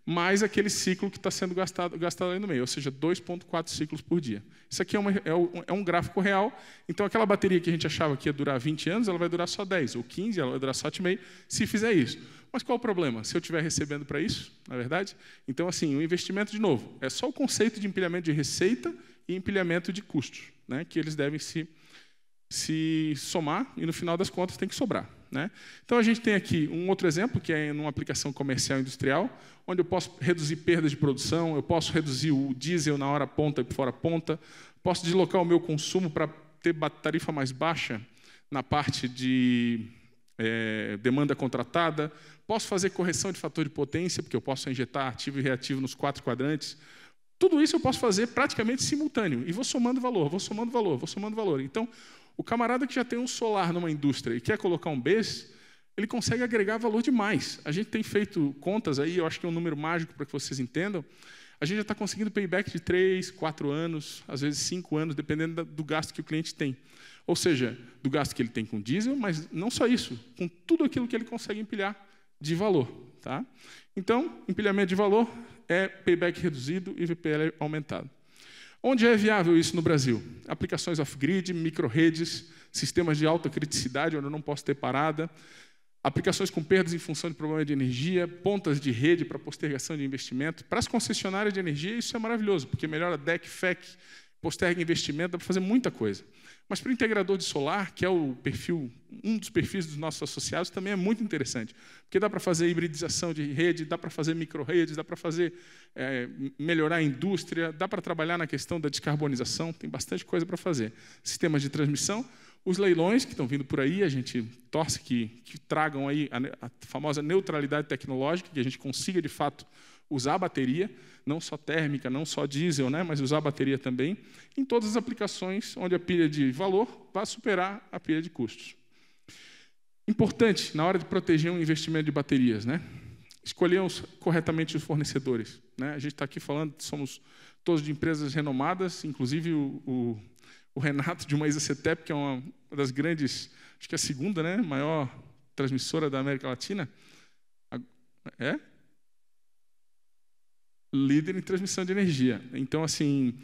mais aquele ciclo que está sendo gastado ali no meio, ou seja, 2,4 ciclos por dia. Isso aqui é um gráfico real, então aquela bateria que a gente achava que ia durar 20 anos, ela vai durar só 10, ou 15, ela vai durar só 7,5, se fizer isso. Mas qual o problema? Se eu estiver recebendo para isso, na verdade? Então, assim, o investimento, de novo, é só o conceito de empilhamento de receita e empilhamento de custos, né, que eles devem se somar e, no final das contas, tem que sobrar. Né? Então, a gente tem aqui um outro exemplo, que é numa aplicação comercial industrial, onde eu posso reduzir perdas de produção, eu posso reduzir o diesel na hora ponta e fora ponta, posso deslocar o meu consumo para ter tarifa mais baixa na parte de demanda contratada, posso fazer correção de fator de potência, porque eu posso injetar ativo e reativo nos 4 quadrantes. Tudo isso eu posso fazer praticamente simultâneo, e vou somando valor, vou somando valor, vou somando valor. Então, o camarada que já tem um solar numa indústria e quer colocar um BESS, ele consegue agregar valor demais. A gente tem feito contas aí, eu acho que é um número mágico para que vocês entendam, a gente já está conseguindo payback de 3, 4 anos, às vezes 5 anos, dependendo do gasto que o cliente tem. Ou seja, do gasto que ele tem com diesel, mas não só isso, com tudo aquilo que ele consegue empilhar de valor. Tá? Então, empilhamento de valor é payback reduzido e VPL aumentado. Onde é viável isso no Brasil? Aplicações off-grid, micro-redes, sistemas de alta criticidade, onde eu não posso ter parada, aplicações com perdas em função de problema de energia, pontas de rede para postergação de investimento. Para as concessionárias de energia, isso é maravilhoso, porque melhora DEC, FEC, posterga investimento, dá para fazer muita coisa. Mas para o integrador de solar, que é um dos perfis dos nossos associados, também é muito interessante, porque dá para fazer hibridização de rede, dá para fazer micro-redes, dá para fazer melhorar a indústria, dá para trabalhar na questão da descarbonização, tem bastante coisa para fazer. Sistemas de transmissão, os leilões que estão vindo por aí, a gente torce que tragam aí a famosa neutralidade tecnológica, que a gente consiga, de fato, usar a bateria, não só térmica, não só diesel, né, mas usar a bateria também, em todas as aplicações onde a pilha de valor vai superar a pilha de custos. Importante, na hora de proteger um investimento de baterias, né, escolher corretamente os fornecedores. Né? A gente está aqui falando, somos todos de empresas renomadas, inclusive o Renato, de uma Isacetep, que é uma das grandes, acho que é a segunda, né, maior transmissora da América Latina. Líder em transmissão de energia. Então, assim,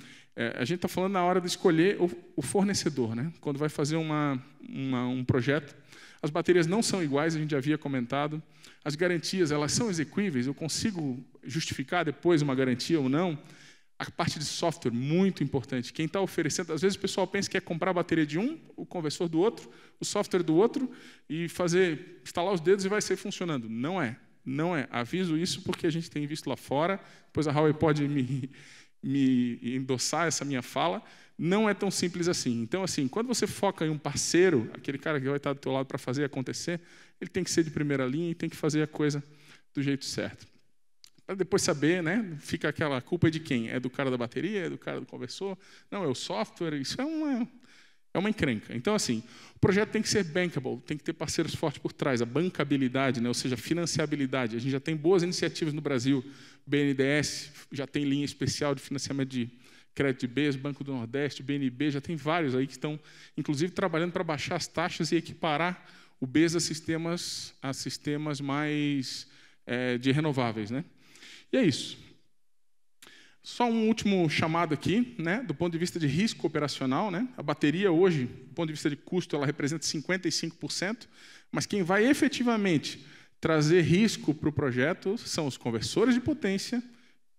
a gente está falando na hora de escolher o fornecedor, né? Quando vai fazer um projeto. As baterias não são iguais, a gente já havia comentado. As garantias, elas são exequíveis, eu consigo justificar depois uma garantia ou não. A parte de software, muito importante. Quem está oferecendo, às vezes o pessoal pensa que quer comprar a bateria de um, o conversor do outro, o software do outro, e instalar os dedos e vai ser funcionando. Não é. Não é. Aviso isso porque a gente tem visto lá fora, depois a Huawei pode me endossar essa minha fala, não é tão simples assim. Então, assim, quando você foca em um parceiro, aquele cara que vai estar do teu lado para fazer acontecer, ele tem que ser de primeira linha e tem que fazer a coisa do jeito certo. Para depois saber, né, fica aquela culpa de quem? É do cara da bateria, é do cara do conversor? Não, é o software, isso é uma encrenca. Então, assim, o projeto tem que ser bankable, tem que ter parceiros fortes por trás, a bancabilidade, né? Ou seja, a financiabilidade. A gente já tem boas iniciativas no Brasil, BNDES já tem linha especial de financiamento de crédito de BES, Banco do Nordeste, BNB, já tem vários aí que estão, inclusive, trabalhando para baixar as taxas e equiparar o BES a sistemas mais de renováveis. Né? E é isso. Só um último chamado aqui, né, do ponto de vista de risco operacional. Né, a bateria hoje, do ponto de vista de custo, ela representa 55%, mas quem vai efetivamente trazer risco para o projeto são os conversores de potência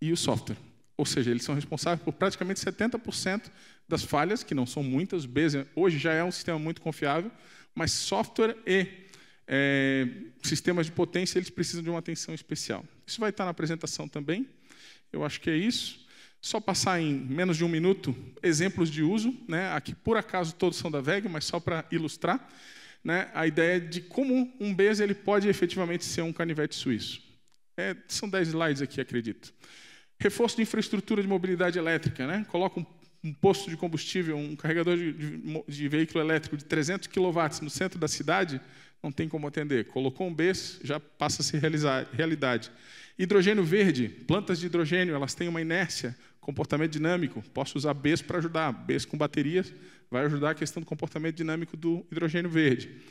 e o software. ou seja, eles são responsáveis por praticamente 70% das falhas, que não são muitas. O BES hoje já é um sistema muito confiável, mas software e sistemas de potência, eles precisam de uma atenção especial. Isso vai estar na apresentação também. Eu acho que é isso. Só passar em menos de um minuto exemplos de uso, né? Aqui, por acaso, todos são da WEG, mas só para ilustrar, né, a ideia de como um BES ele pode efetivamente ser um canivete suíço. São 10 slides aqui, acredito. Reforço de infraestrutura de mobilidade elétrica, né? Coloca um posto de combustível, um carregador de veículo elétrico de 300 kW no centro da cidade, não tem como atender. Colocou um BES, já passa a ser realidade. Hidrogênio verde, plantas de hidrogênio, elas têm uma inércia, comportamento dinâmico. Posso usar BES para ajudar. BES com baterias vai ajudar a questão do comportamento dinâmico do hidrogênio verde.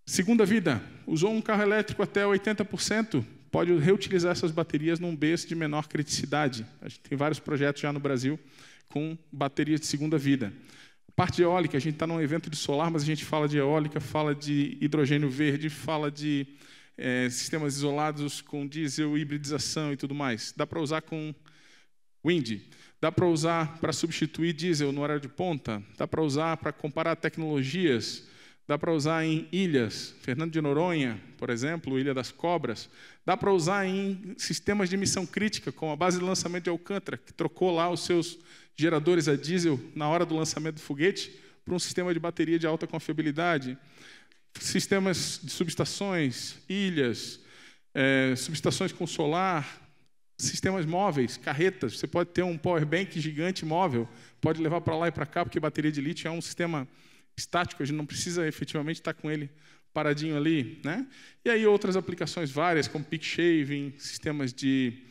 Segunda vida, usou um carro elétrico até 80%, pode reutilizar essas baterias num BES de menor criticidade. A gente tem vários projetos já no Brasil com baterias de segunda vida. Parte de eólica, a gente está num evento de solar, mas a gente fala de eólica, fala de hidrogênio verde, fala de sistemas isolados com diesel, hibridização e tudo mais. Dá para usar com wind, dá para usar para substituir diesel no horário de ponta, dá para usar para comparar tecnologias, dá para usar em ilhas, Fernando de Noronha, por exemplo, Ilha das Cobras, dá para usar em sistemas de emissão crítica, como a base de lançamento de Alcântara, que trocou lá os seus geradores a diesel na hora do lançamento do foguete para um sistema de bateria de alta confiabilidade. Sistemas de subestações, ilhas, subestações com solar, sistemas móveis, carretas. Você pode ter um power bank gigante móvel, pode levar para lá e para cá, porque bateria de lítio é um sistema estático, a gente não precisa efetivamente estar com ele paradinho ali, né? E aí outras aplicações várias, como peak shaving, sistemas de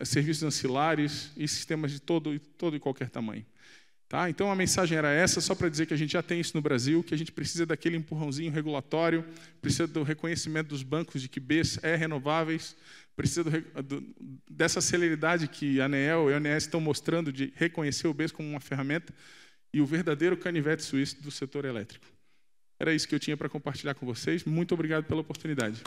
serviços ancilares e sistemas de todo e qualquer tamanho. Tá? Então, a mensagem era essa, só para dizer que a gente já tem isso no Brasil, que a gente precisa daquele empurrãozinho regulatório, precisa do reconhecimento dos bancos de que BES é renováveis, precisa dessa celeridade que a ANEEL e a ONS estão mostrando de reconhecer o BES como uma ferramenta e o verdadeiro canivete suíço do setor elétrico. Era isso que eu tinha para compartilhar com vocês. Muito obrigado pela oportunidade.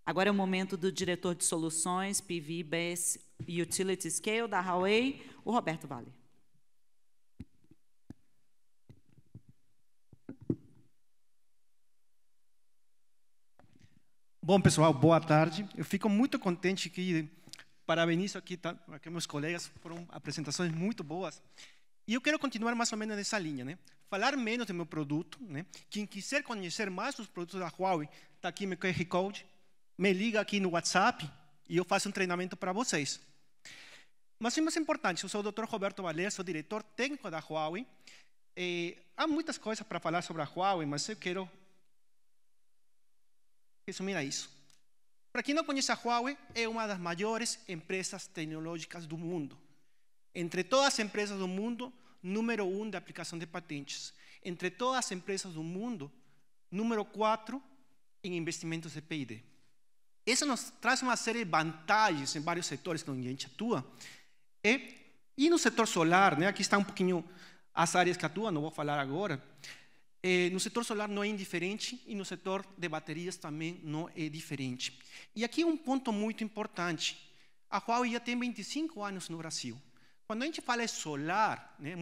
Agora é o momento do diretor de soluções, PV, BES e Utility Scale da Huawei, o Roberto Vale. Bom, pessoal, boa tarde. Eu fico muito contente que parabenizo aqui meus colegas, foram apresentações muito boas. E eu quero continuar mais ou menos nessa linha, né? Falar menos do meu produto, né? Quem quiser conhecer mais os produtos da Huawei, está aqui meu QR Code, me liga aqui no WhatsApp e eu faço um treinamento para vocês. Mas o mais importante, eu sou o Dr. Roberto Valer, sou diretor técnico da Huawei. Há muitas coisas para falar sobre a Huawei, mas eu quero resumir a isso. Para quem não conhece a Huawei, é uma das maiores empresas tecnológicas do mundo. Entre todas as empresas do mundo, número 1 de aplicação de patentes. Entre todas as empresas do mundo, número 4 em investimentos de P&D. Isso nos traz uma série de vantagens em vários setores onde a gente atua. E no setor solar, né, aqui está um pouquinho as áreas que atuam, não vou falar agora. No setor solar não é indiferente e no setor de baterias também não é diferente. E aqui um ponto muito importante. A Huawei já tem 25 anos no Brasil. Quando a gente fala de solar, né,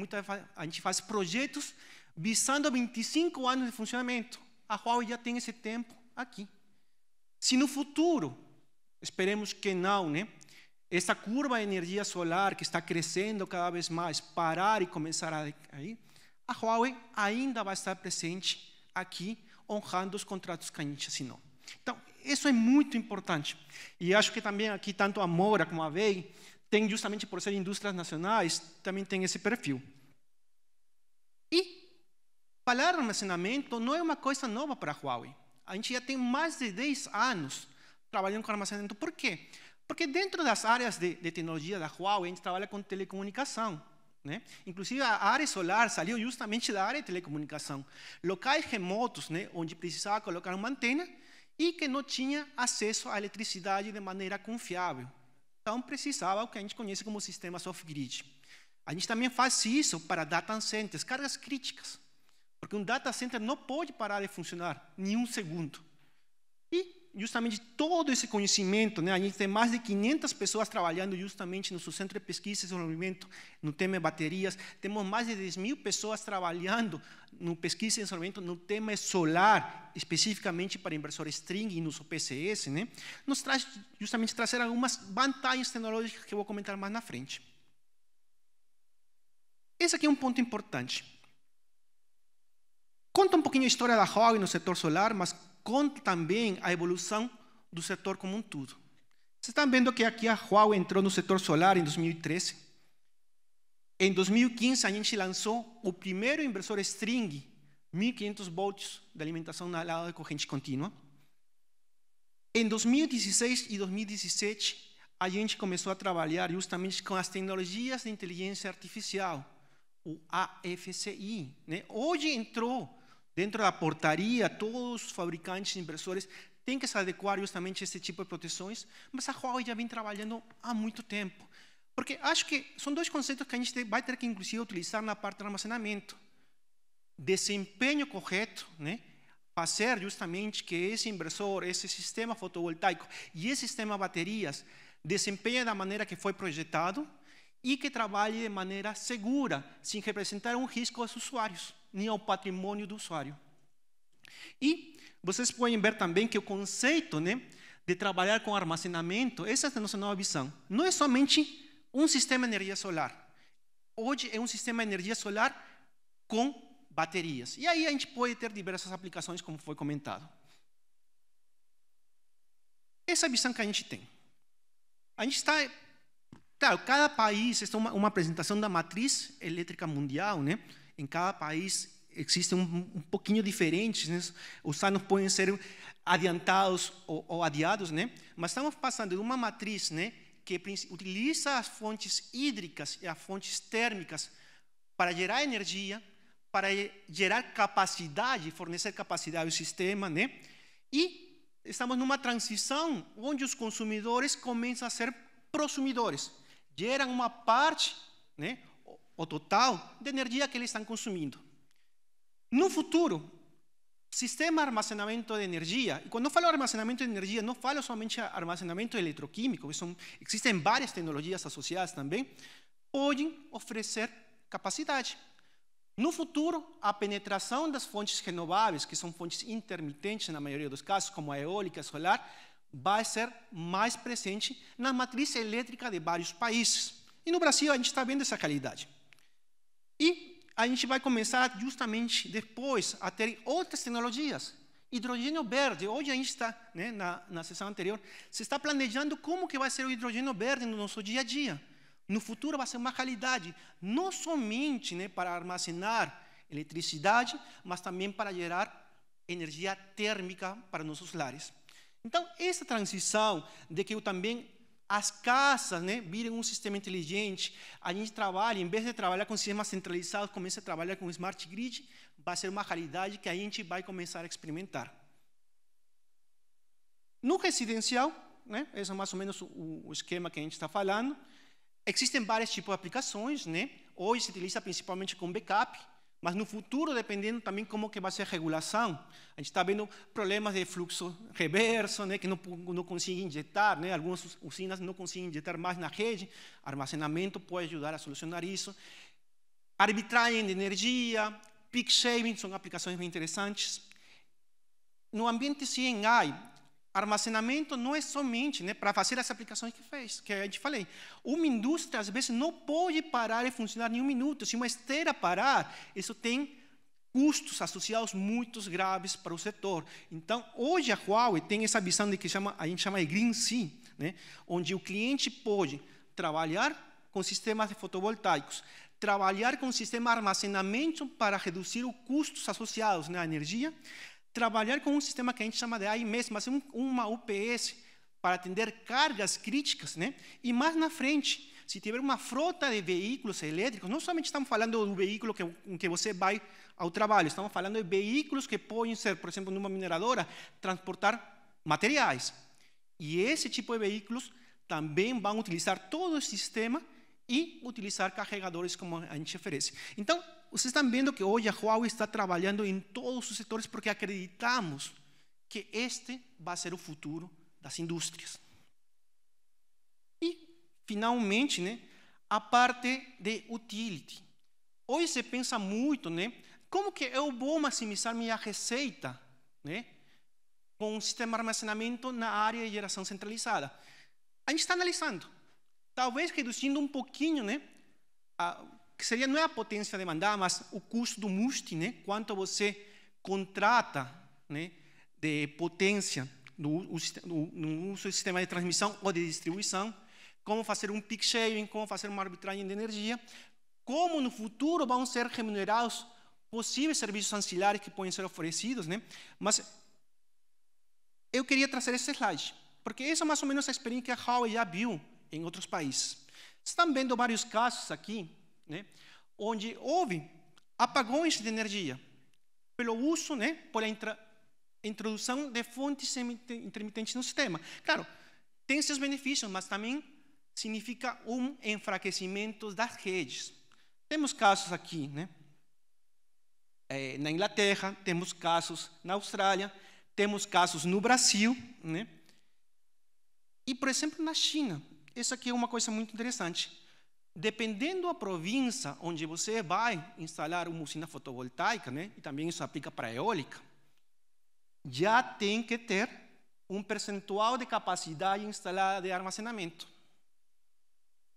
a gente faz projetos visando 25 anos de funcionamento. A Huawei já tem esse tempo aqui. Se no futuro, esperemos que não, né, essa curva de energia solar que está crescendo cada vez mais, parar e começar a cair, a Huawei ainda vai estar presente aqui, honrando os contratos que a gente assinou. Então, isso é muito importante. E acho que também aqui, tanto a Moura como a WEG, tem justamente por ser indústrias nacionais, também tem esse perfil. E falar de armazenamento não é uma coisa nova para a Huawei. A gente já tem mais de 10 anos trabalhando com armazenamento. Por quê? Porque dentro das áreas de tecnologia da Huawei, a gente trabalha com telecomunicação. Né? Inclusive, a área solar saiu justamente da área de telecomunicação. Locais remotos, né, onde precisava colocar uma antena e que não tinha acesso à eletricidade de maneira confiável. Então, precisava o que a gente conhece como sistemas off-grid. A gente também faz isso para data centers, cargas críticas. Porque um data center não pode parar de funcionar nem um segundo. justamente todo esse conhecimento, né? A gente tem mais de 500 pessoas trabalhando justamente no seu centro de pesquisa e desenvolvimento no tema de baterias. Temos mais de 10.000 pessoas trabalhando no pesquisa e desenvolvimento no tema solar, especificamente para inversores string e nos OPCS, né? Nos traz justamente trazer algumas vantagens tecnológicas que eu vou comentar mais na frente. Esse aqui é um ponto importante. Conta um pouquinho a história da Huawei no setor solar, mas conta também a evolução do setor como um todo. Vocês estão vendo que aqui a Huawei entrou no setor solar em 2013. Em 2015, a gente lançou o primeiro inversor string, 1.500 volts de alimentação na lado de corrente contínua. Em 2016 e 2017, a gente começou a trabalhar justamente com as tecnologias de inteligência artificial, o AFCI, né? Hoje entrou dentro da portaria, todos os fabricantes de inversores têm que se adequar justamente a esse tipo de proteções, mas a Huawei já vem trabalhando há muito tempo. Porque acho que são dois conceitos que a gente vai ter que, inclusive, utilizar na parte do armazenamento. Desempenho correto, né? Fazer justamente que esse inversor, esse sistema fotovoltaico e esse sistema de baterias desempenhe da maneira que foi projetado e que trabalhe de maneira segura, sem representar um risco aos usuários, nem ao patrimônio do usuário. E vocês podem ver também que o conceito, né, de trabalhar com armazenamento, essa é a nossa nova visão. Não é somente um sistema de energia solar. Hoje é um sistema de energia solar com baterias. E aí a gente pode ter diversas aplicações, como foi comentado. Essa é a visão que a gente tem. A gente está... Claro, cada país, esta é uma apresentação da matriz elétrica mundial, né? Em cada país existem um pouquinho diferentes, né? Os anos podem ser adiantados ou adiados, né? Mas estamos passando de uma matriz, né, que utiliza as fontes hídricas e as fontes térmicas para gerar energia, para gerar capacidade, fornecer capacidade ao sistema, né? E estamos numa transição onde os consumidores começam a ser prosumidores. Geram uma parte, né, o total de energia que eles estão consumindo. No futuro, sistema de armazenamento de energia, e quando eu falo armazenamento de energia, não falo somente armazenamento eletroquímico, existem várias tecnologias associadas também, podem oferecer capacidade. No futuro, a penetração das fontes renováveis, que são fontes intermitentes na maioria dos casos, como a eólica e a solar, vai ser mais presente na matriz elétrica de vários países. E no Brasil a gente está vendo essa realidade. E a gente vai começar justamente depois a ter outras tecnologias. Hidrogênio verde, hoje a gente está, né, na sessão anterior, se está planejando como que vai ser o hidrogênio verde no nosso dia a dia. No futuro vai ser uma realidade, não somente, né, para armazenar eletricidade, mas também para gerar energia térmica para nossos lares. Então, essa transição de que também as casas, né, virem um sistema inteligente, a gente trabalha, em vez de trabalhar com sistemas centralizados, começa a trabalhar com Smart Grid, vai ser uma realidade que a gente vai começar a experimentar. No residencial, né, esse é mais ou menos o esquema que a gente está falando, existem vários tipos de aplicações, né? Hoje se utiliza principalmente com backup, mas no futuro, dependendo também como que vai ser a regulação, a gente está vendo problemas de fluxo reverso, né, que não conseguem injetar, né, algumas usinas não conseguem injetar mais na rede, armazenamento pode ajudar a solucionar isso. Arbitragem de energia, peak shaving, são aplicações bem interessantes. No ambiente C&I, armazenamento não é somente, né, para fazer as aplicações que a gente falei. Uma indústria, às vezes, não pode parar e funcionar em um minuto. Se uma esteira parar, isso tem custos associados muito graves para o setor. Então, hoje a Huawei tem essa visão de que a gente chama de Green Sea, né, onde o cliente pode trabalhar com sistemas fotovoltaicos, trabalhar com sistema de armazenamento para reduzir os custos associados à energia, trabalhar com um sistema que a gente chama de AIMS, mas uma UPS, para atender cargas críticas, né? E mais na frente, se tiver uma frota de veículos elétricos, não somente estamos falando do veículo com que você vai ao trabalho, estamos falando de veículos que podem ser, por exemplo, numa mineradora, transportar materiais. E esse tipo de veículos também vão utilizar todo o sistema e utilizar carregadores como a gente oferece. Então, vocês estão vendo que hoje a Huawei está trabalhando em todos os setores porque acreditamos que este vai ser o futuro das indústrias. E, finalmente, né, a parte de utility. Hoje se pensa muito, né, como que eu vou maximizar minha receita, né, com um sistema de armazenamento na área de geração centralizada. A gente está analisando. Talvez reduzindo um pouquinho, né, que seria não é a potência demandada, mas o custo do MUST, né, quanto você contrata, né, de potência no uso do sistema de transmissão ou de distribuição, como fazer um peak shaving, como fazer uma arbitragem de energia, como no futuro vão ser remunerados possíveis serviços ancilares que podem ser oferecidos, né? Mas eu queria trazer esse slide, porque essa é mais ou menos a experiência que a Huawei já viu em outros países. Estão vendo vários casos aqui, né, onde houve apagões de energia pelo uso, né, por a introdução de fontes intermitentes no sistema. Claro, tem seus benefícios, mas também significa um enfraquecimento das redes. Temos casos aqui, né, na Inglaterra, temos casos na Austrália, temos casos no Brasil, né, e, por exemplo, na China. Isso aqui é uma coisa muito interessante. Dependendo da província onde você vai instalar uma usina fotovoltaica, né, e também isso aplica para a eólica, já tem que ter um percentual de capacidade instalada de armazenamento.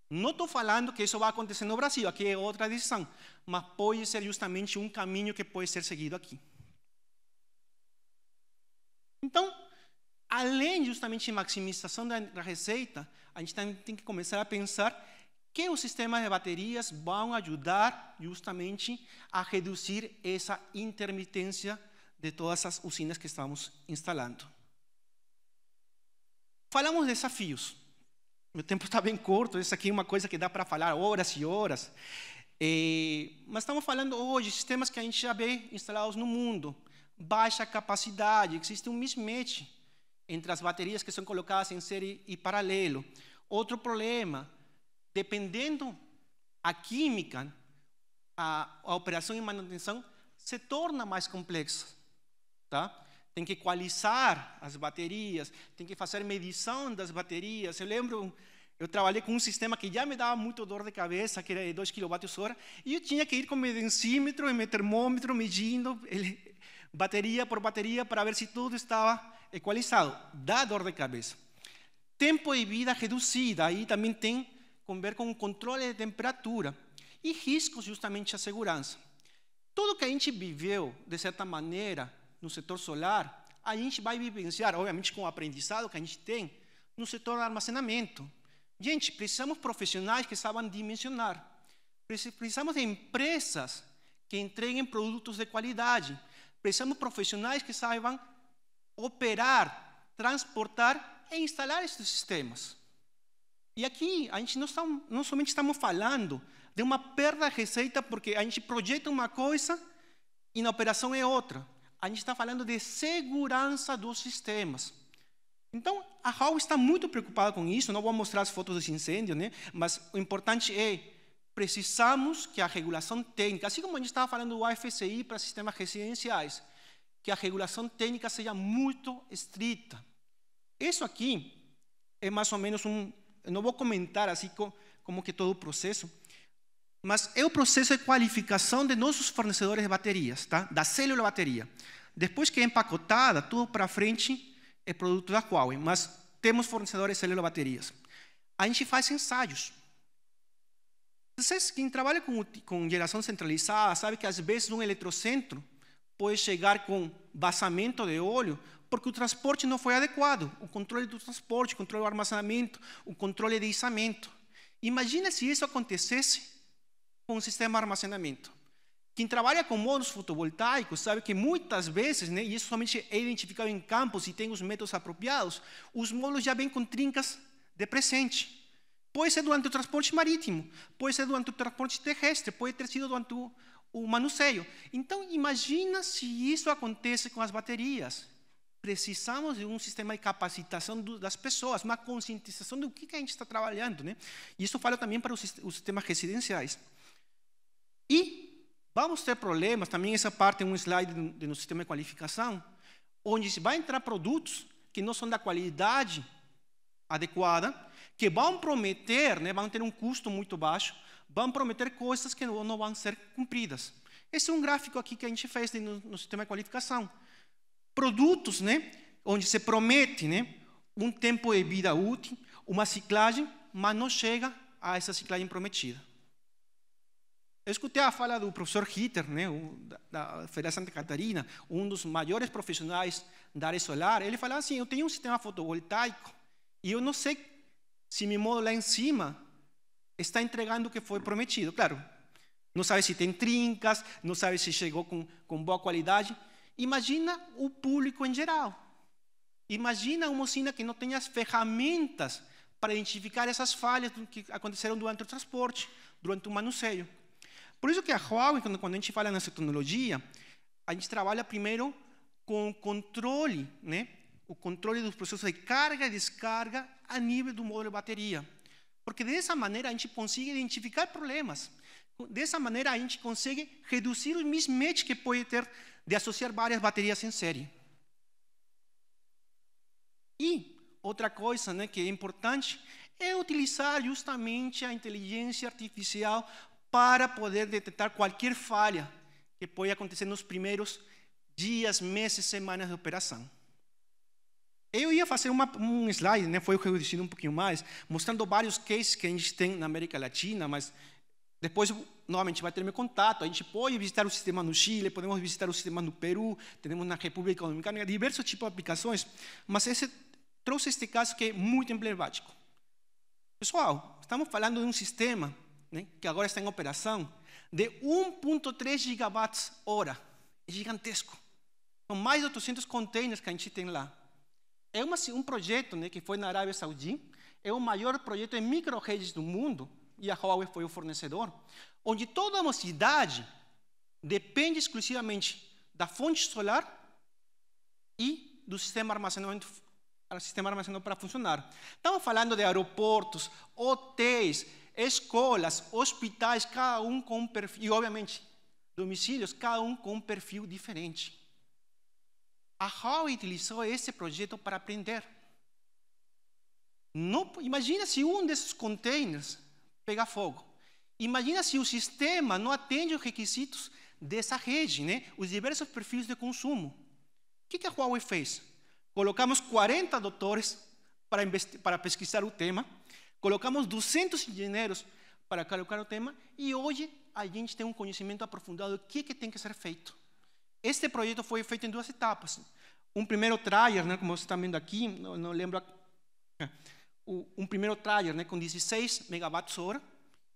Não estou falando que isso vai acontecer no Brasil, aqui é outra decisão, mas pode ser justamente um caminho que pode ser seguido aqui. Então, além justamente de maximização da receita, a gente também tem que começar a pensar que os sistemas de baterias vão ajudar justamente a reduzir essa intermitência de todas as usinas que estamos instalando. Falamos de desafios. Meu tempo está bem curto, isso aqui é uma coisa que dá para falar horas e horas. Mas estamos falando hoje de sistemas que a gente já vê instalados no mundo. Baixa capacidade, existe um mismatch entre as baterias que são colocadas em série e paralelo. Outro problema, dependendo a química, a operação e manutenção se torna mais complexa. Tá? Tem que equalizar as baterias, tem que fazer medição das baterias. Eu lembro, eu trabalhei com um sistema que já me dava muito dor de cabeça, que era de 2 kWh, e eu tinha que ir com meu densímetro e meu termômetro medindo bateria por bateria para ver se tudo estava equalizado. Dá dor de cabeça. Tempo de vida reduzida, aí também tem a ver com o controle de temperatura e riscos justamente à segurança. Tudo que a gente viveu, de certa maneira, no setor solar, a gente vai vivenciar, obviamente com o aprendizado que a gente tem, no setor de armazenamento. Gente, precisamos de profissionais que saibam dimensionar. Precisamos de empresas que entreguem produtos de qualidade. Precisamos de profissionais que saibam operar, transportar e instalar esses sistemas. E aqui, a gente não somente estamos falando de uma perda de receita porque a gente projeta uma coisa e na operação é outra. A gente está falando de segurança dos sistemas. Então, a Huawei está muito preocupada com isso. Não vou mostrar as fotos dos incêndios, né? Mas o importante é, precisamos que a regulação técnica, assim como a gente estava falando do AFCI para sistemas residenciais, que a regulação técnica seja muito estrita. Isso aqui é mais ou menos eu não vou comentar assim como que todo o processo, mas é o processo de qualificação de nossos fornecedores de baterias, tá? Da célula bateria. Depois que é empacotada, tudo para frente é produto da Huawei, mas temos fornecedores de célula baterias. A gente faz ensaios. Vocês, quem trabalha com geração centralizada, sabe que às vezes um eletrocentro pode chegar com vazamento de óleo porque o transporte não foi adequado. O controle do transporte, o controle do armazenamento, o controle de içamento. Imagina se isso acontecesse com o sistema de armazenamento. Quem trabalha com módulos fotovoltaicos sabe que muitas vezes, né, e isso somente é identificado em campos e tem os métodos apropriados, os módulos já vêm com trincas de presente. Pode ser durante o transporte marítimo, pode ser durante o transporte terrestre, pode ter sido durante o manuseio. Então, imagina se isso acontece com as baterias. Precisamos de um sistema de capacitação das pessoas, uma conscientização do que a gente está trabalhando, né? E isso fala também para os sistemas residenciais. E vamos ter problemas, também essa parte é um slide do sistema de qualificação, onde vai entrar produtos que não são da qualidade adequada, que vão prometer, né, vão ter um custo muito baixo, vão prometer coisas que não vão ser cumpridas. Esse é um gráfico aqui que a gente fez no sistema de qualificação. Produtos, né, onde se promete, né, um tempo de vida útil, uma ciclagem, mas não chega a essa ciclagem prometida. Eu escutei a fala do professor Hitter, né, da Federação Santa Catarina, um dos maiores profissionais da área solar. Ele falava assim, eu tenho um sistema fotovoltaico e eu não sei se meu módulo lá em cima está entregando o que foi prometido. Claro, não sabe se tem trincas, não sabe se chegou com boa qualidade. Imagina o público em geral. Imagina uma usina que não tem as ferramentas para identificar essas falhas que aconteceram durante o transporte, durante o manuseio. Por isso que a Huawei, quando a gente fala nessa tecnologia, a gente trabalha primeiro com o controle, né? O controle dos processos de carga e descarga a nível do módulo de bateria. Porque dessa maneira a gente consegue identificar problemas. Dessa maneira a gente consegue reduzir os mismatch que pode ter de associar várias baterias em série. E outra coisa, né, que é importante é utilizar justamente a inteligência artificial para poder detectar qualquer falha que pode acontecer nos primeiros dias, meses, semanas de operação. Eu ia fazer um slide, né, foi reduzido um pouquinho mais, mostrando vários cases que a gente tem na América Latina, mas depois, novamente, vai ter meu contato. A gente pode visitar o sistema no Chile, podemos visitar o sistema no Peru, temos na República Dominicana, diversos tipos de aplicações, mas trouxe este caso que é muito emblemático. Pessoal, estamos falando de um sistema, né, que agora está em operação, de 1,3 gigawatts hora. É gigantesco. São mais de 800 containers que a gente tem lá. É um projeto, né, que foi na Arábia Saudita, é o maior projeto de micro-redes do mundo, e a Huawei foi o fornecedor, onde toda a cidade depende exclusivamente da fonte solar e do sistema armazenamento para funcionar. Estamos falando de aeroportos, hotéis, escolas, hospitais, cada um com um perfil, e obviamente domicílios, cada um com um perfil diferente. A Huawei utilizou esse projeto para aprender. Imagina se um desses containers pegar fogo. Imagina se o sistema não atende os requisitos dessa rede, né? Os diversos perfis de consumo. O que a Huawei fez? Colocamos 40 doutores para pesquisar o tema, colocamos 200 engenheiros para colocar o tema, e hoje a gente tem um conhecimento aprofundado do que tem que ser feito. Este projeto foi feito em 2 etapas. Um primeiro trial, né, como vocês estão vendo aqui, não lembro, um primeiro trial, né, com 16 megawatts hora,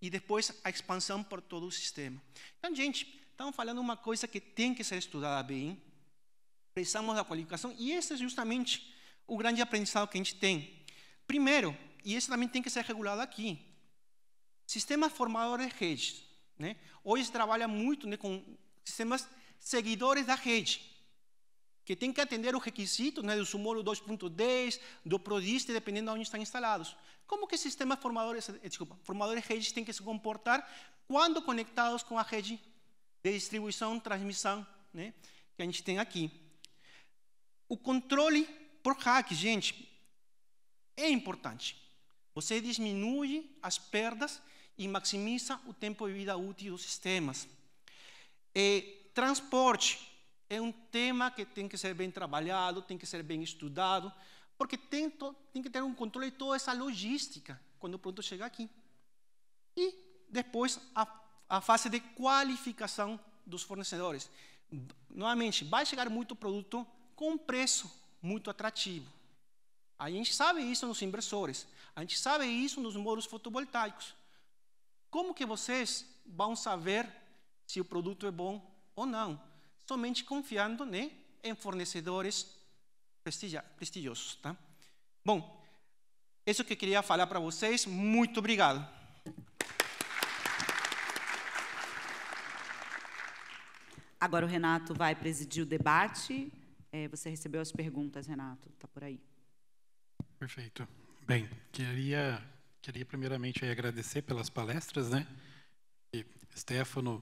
e depois a expansão por todo o sistema. Então, gente, estamos falando de uma coisa que tem que ser estudada bem, precisamos da qualificação, e esse é justamente o grande aprendizado que a gente tem. Primeiro, e esse também tem que ser regulado aqui, sistemas formadores de rede, né? Hoje se trabalha muito, né, com sistemas seguidores da rede, que tem que atender os requisitos, né, do módulo 2.10, do PRODIST, dependendo de onde estão instalados. Como que sistemas formadores de redes têm que se comportar quando conectados com a rede de distribuição, transmissão, né, que a gente tem aqui? O controle por hack, gente, é importante. Você diminui as perdas e maximiza o tempo de vida útil dos sistemas. Transporte é um tema que tem que ser bem trabalhado, tem que ser bem estudado, porque tem que ter um controle de toda essa logística quando o produto chegar aqui. E depois a fase de qualificação dos fornecedores. Novamente, vai chegar muito produto com um preço muito atrativo. A gente sabe isso nos inversores, a gente sabe isso nos módulos fotovoltaicos. Como que vocês vão saber se o produto é bom ou não? Somente confiando, né, em fornecedores prestigiosos. Tá? Bom, isso que eu queria falar para vocês. Muito obrigado. Agora o Renato vai presidir o debate. Você recebeu as perguntas, Renato, está por aí. Perfeito. Bem, queria primeiramente agradecer pelas palestras, né? E Stefano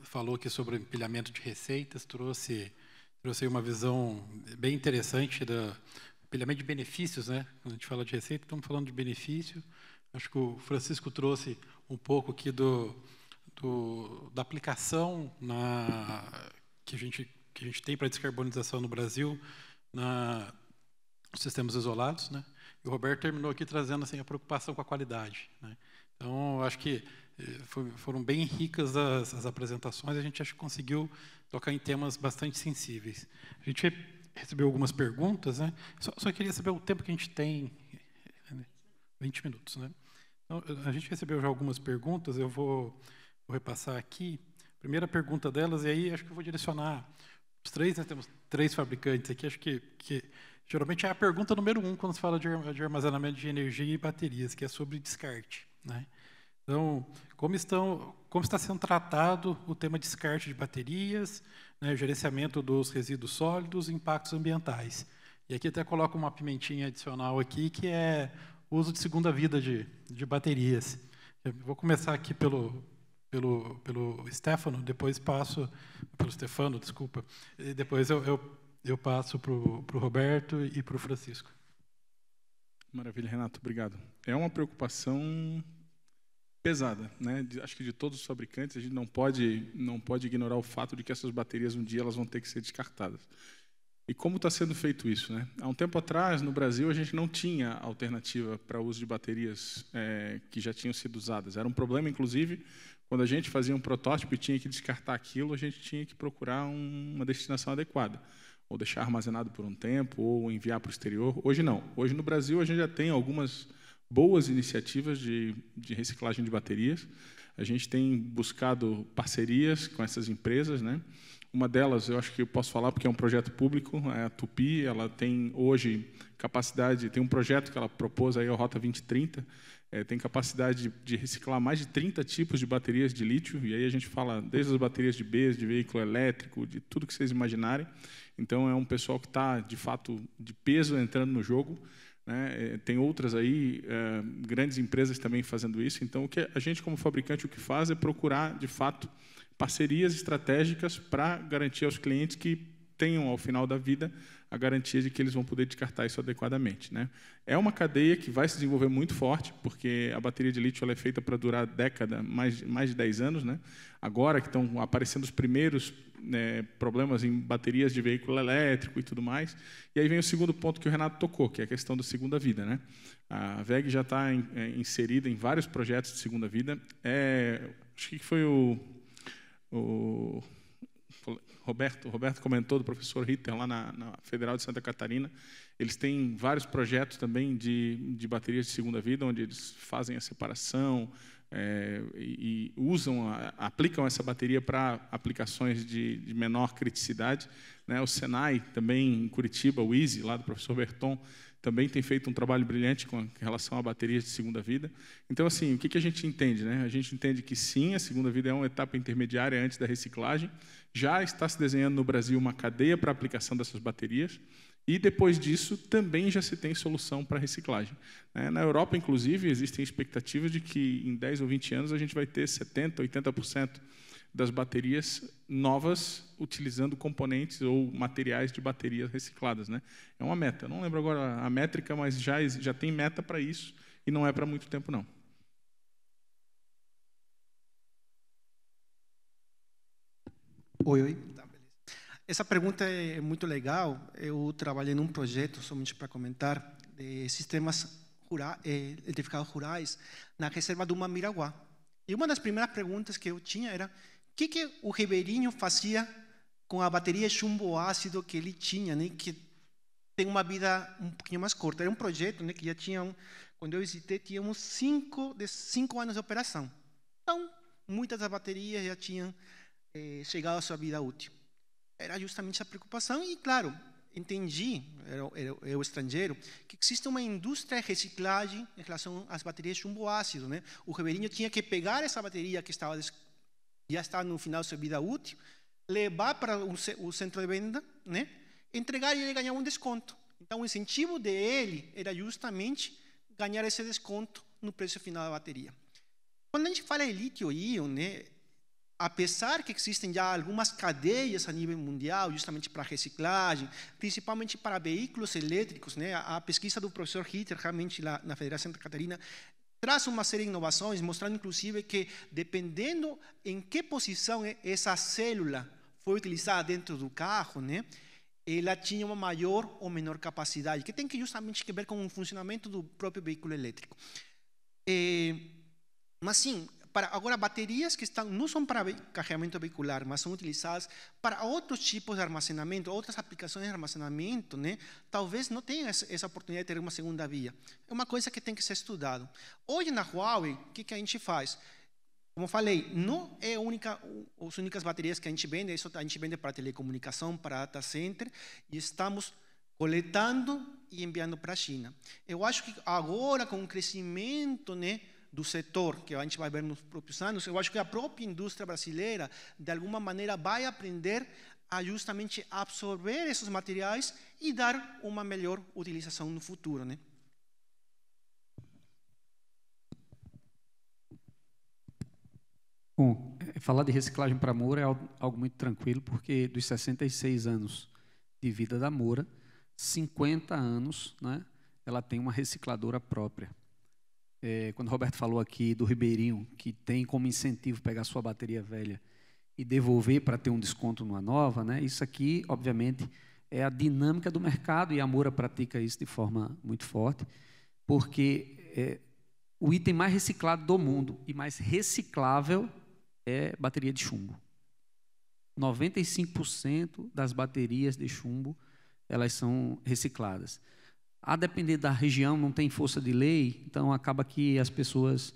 falou aqui sobre o empilhamento de receitas, trouxe trouxe aí uma visão bem interessante do pilhamento de benefícios, né? Quando a gente fala de receita, estamos falando de benefício. Acho que o Francisco trouxe um pouco aqui da aplicação que a gente tem para descarbonização no Brasil nos sistemas isolados, né? E o Roberto terminou aqui trazendo assim, a preocupação com a qualidade, né? Então, acho que foram bem ricas as apresentações, a gente acho que conseguiu tocar em temas bastante sensíveis. A gente recebeu algumas perguntas, né? Só queria saber o tempo que a gente tem, 20 minutos, né? Então, a gente recebeu já algumas perguntas, eu vou repassar aqui. Primeira pergunta delas, e aí acho que eu vou direcionar os três, né? Temos 3 fabricantes aqui, acho que geralmente é a pergunta número 1 quando se fala de armazenamento de energia e baterias, que é sobre descarte, né? Então, como está sendo tratado o tema de descarte de baterias, né, gerenciamento dos resíduos sólidos, impactos ambientais. E aqui até coloco uma pimentinha adicional aqui, que é o uso de segunda vida de baterias. Eu vou começar aqui pelo Stefano, depois passo pelo Stefano, desculpa, e depois eu passo para o Roberto e para o Francisco. Maravilha, Renato, obrigado. É uma preocupação pesada, né? Acho que de todos os fabricantes, a gente não pode ignorar o fato de que essas baterias um dia elas vão ter que ser descartadas. E como está sendo feito isso, né? Há um tempo atrás, no Brasil, a gente não tinha alternativa para o uso de baterias que já tinham sido usadas. Era um problema, inclusive, quando a gente fazia um protótipo e tinha que descartar aquilo, a gente tinha que procurar uma destinação adequada, ou deixar armazenado por um tempo, ou enviar para o exterior. Hoje não. Hoje, no Brasil, a gente já tem algumas boas iniciativas de reciclagem de baterias. A gente tem buscado parcerias com essas empresas, né? Uma delas, eu acho que eu posso falar porque é um projeto público, é a Tupi. Ela tem hoje capacidade, tem um projeto que ela propôs aí, a Rota 2030, tem capacidade de reciclar mais de 30 tipos de baterias de lítio, e aí a gente fala desde as baterias de BES, de veículo elétrico, de tudo que vocês imaginarem. Então, é um pessoal que está, de fato, de peso entrando no jogo, né? Tem outras aí, grandes empresas também fazendo isso. Então, o que a gente, como fabricante, o que faz é procurar, de fato, parcerias estratégicas para garantir aos clientes que tenham, ao final da vida, a garantia de que eles vão poder descartar isso adequadamente, né? É uma cadeia que vai se desenvolver muito forte, porque a bateria de lítio ela é feita para durar década, mais de 10 anos, né? Agora que estão aparecendo os primeiros problemas em baterias de veículo elétrico e tudo mais. E aí vem o segundo ponto que o Renato tocou, que é a questão da segunda vida, né? A WEG já está inserida em vários projetos de segunda vida. Acho que foi o Roberto comentou do professor Ritter lá na Federal de Santa Catarina. Eles têm vários projetos também de baterias de segunda vida, onde eles fazem a separação e aplicam essa bateria para aplicações de menor criticidade, né? O Senai também em Curitiba, o Easy, lá do professor Berton, também tem feito um trabalho brilhante com relação a baterias de segunda vida. Então, assim, o que a gente entende, né? A gente entende que, sim, a segunda vida é uma etapa intermediária antes da reciclagem. Já está se desenhando no Brasil uma cadeia para a aplicação dessas baterias. E, depois disso, também já se tem solução para reciclagem. Na Europa, inclusive, existem expectativas de que, em 10 ou 20 anos, a gente vai ter 70%, 80% das baterias novas utilizando componentes ou materiais de baterias recicladas, né? É uma meta. Eu não lembro agora a métrica, mas já tem meta para isso e não é para muito tempo, não. Oi. Tá, beleza. Essa pergunta é muito legal. Eu trabalhei num projeto, somente para comentar, de sistemas eletrificados rurais na reserva do Mamiraguá. E uma das primeiras perguntas que eu tinha era o que o Ribeirinho fazia com a bateria de chumbo ácido que ele tinha, né, que tem uma vida um pouquinho mais curta. Era um projeto, né, que já tinha, quando eu visitei, tínhamos 5 anos de operação. Então, muitas das baterias já tinham chegado à sua vida útil. Era justamente essa preocupação e, claro, entendi, eu estrangeiro, que existe uma indústria de reciclagem em relação às baterias de chumbo ácido, né? O Ribeirinho tinha que pegar essa bateria que já está no final da sua vida útil, levar para o centro de venda, né? Entregar e ele ganhar um desconto. Então, o incentivo dele era justamente ganhar esse desconto no preço final da bateria. Quando a gente fala de lítio-íon, né, apesar que existem já algumas cadeias a nível mundial, justamente para reciclagem, principalmente para veículos elétricos, né? A pesquisa do professor Ritter, realmente lá na Federação Santa Catarina, traz uma série de inovações, mostrando inclusive que, dependendo em que posição essa célula foi utilizada dentro do carro, né? Ela tinha uma maior ou menor capacidade, que tem que justamente ver com o funcionamento do próprio veículo elétrico. Mas sim, agora, baterias que não são para carregamento veicular, mas são utilizadas para outros tipos de armazenamento, outras aplicações de armazenamento, né? Talvez não tenham essa oportunidade de ter uma segunda via. É uma coisa que tem que ser estudado. Hoje, na Huawei, o que a gente faz? Como falei, não é as únicas baterias que a gente vende, isso a gente vende para telecomunicação, para data center, e estamos coletando e enviando para a China. Eu acho que agora, com o crescimento, né, do setor, que a gente vai ver nos próprios anos, eu acho que a própria indústria brasileira, de alguma maneira, vai aprender a justamente absorver esses materiais e dar uma melhor utilização no futuro, né? Bom, falar de reciclagem para a Moura é algo muito tranquilo, porque dos 66 anos de vida da Moura, 50 anos, né, ela tem uma recicladora própria. Quando o Roberto falou aqui do Ribeirinho, que tem como incentivo pegar sua bateria velha e devolver para ter um desconto numa nova, né, isso aqui, obviamente, é a dinâmica do mercado, e a Moura pratica isso de forma muito forte, porque o item mais reciclado do mundo e mais reciclável é bateria de chumbo. 95% das baterias de chumbo, elas são recicladas. A depender da região, não tem força de lei, então acaba que as pessoas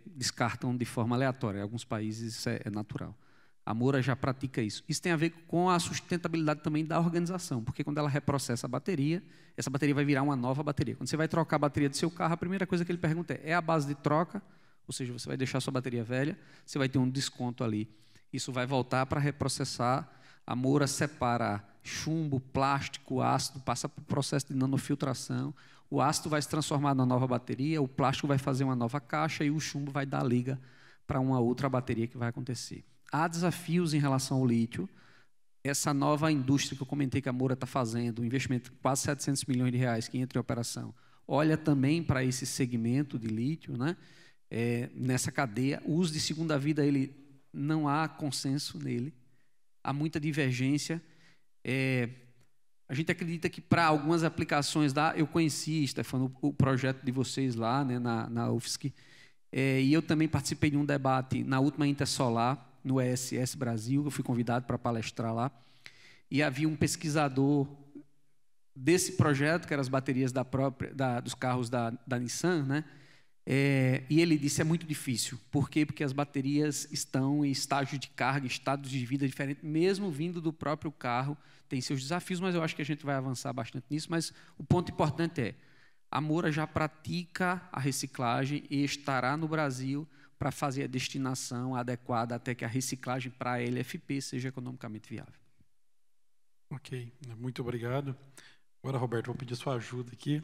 descartam de forma aleatória. Em alguns países isso é natural. A Moura já pratica isso. Isso tem a ver com a sustentabilidade também da organização, porque quando ela reprocessa a bateria, essa bateria vai virar uma nova bateria. Quando você vai trocar a bateria do seu carro, a primeira coisa que ele pergunta é a base de troca, ou seja, você vai deixar a sua bateria velha, você vai ter um desconto ali. Isso vai voltar para reprocessar. A Moura separa chumbo, plástico, ácido, passa por processo de nanofiltração. O ácido vai se transformar na nova bateria, o plástico vai fazer uma nova caixa e o chumbo vai dar liga para uma outra bateria que vai acontecer. Há desafios em relação ao lítio. Essa nova indústria que eu comentei que a Moura está fazendo, um investimento de quase 700 milhões de reais que entra em operação, olha também para esse segmento de lítio, né? Nessa cadeia. O uso de segunda vida, ele não há consenso nele. Há muita divergência. A gente acredita que para algumas aplicações eu conheci, Stefano, o projeto de vocês lá, né, na UFSC, e eu também participei de um debate na última Intersolar, no ESS Brasil, eu fui convidado para palestrar lá, e havia um pesquisador desse projeto, que eram as baterias dos carros da Nissan, né? E ele disse, é muito difícil. Por quê? Porque as baterias estão em estágios de carga, estados de vida diferentes, mesmo vindo do próprio carro, tem seus desafios, mas eu acho que a gente vai avançar bastante nisso. Mas o ponto importante é, a Moura já pratica a reciclagem e estará no Brasil para fazer a destinação adequada até que a reciclagem para a LFP seja economicamente viável. Ok, muito obrigado. Agora, Roberto, vou pedir sua ajuda aqui.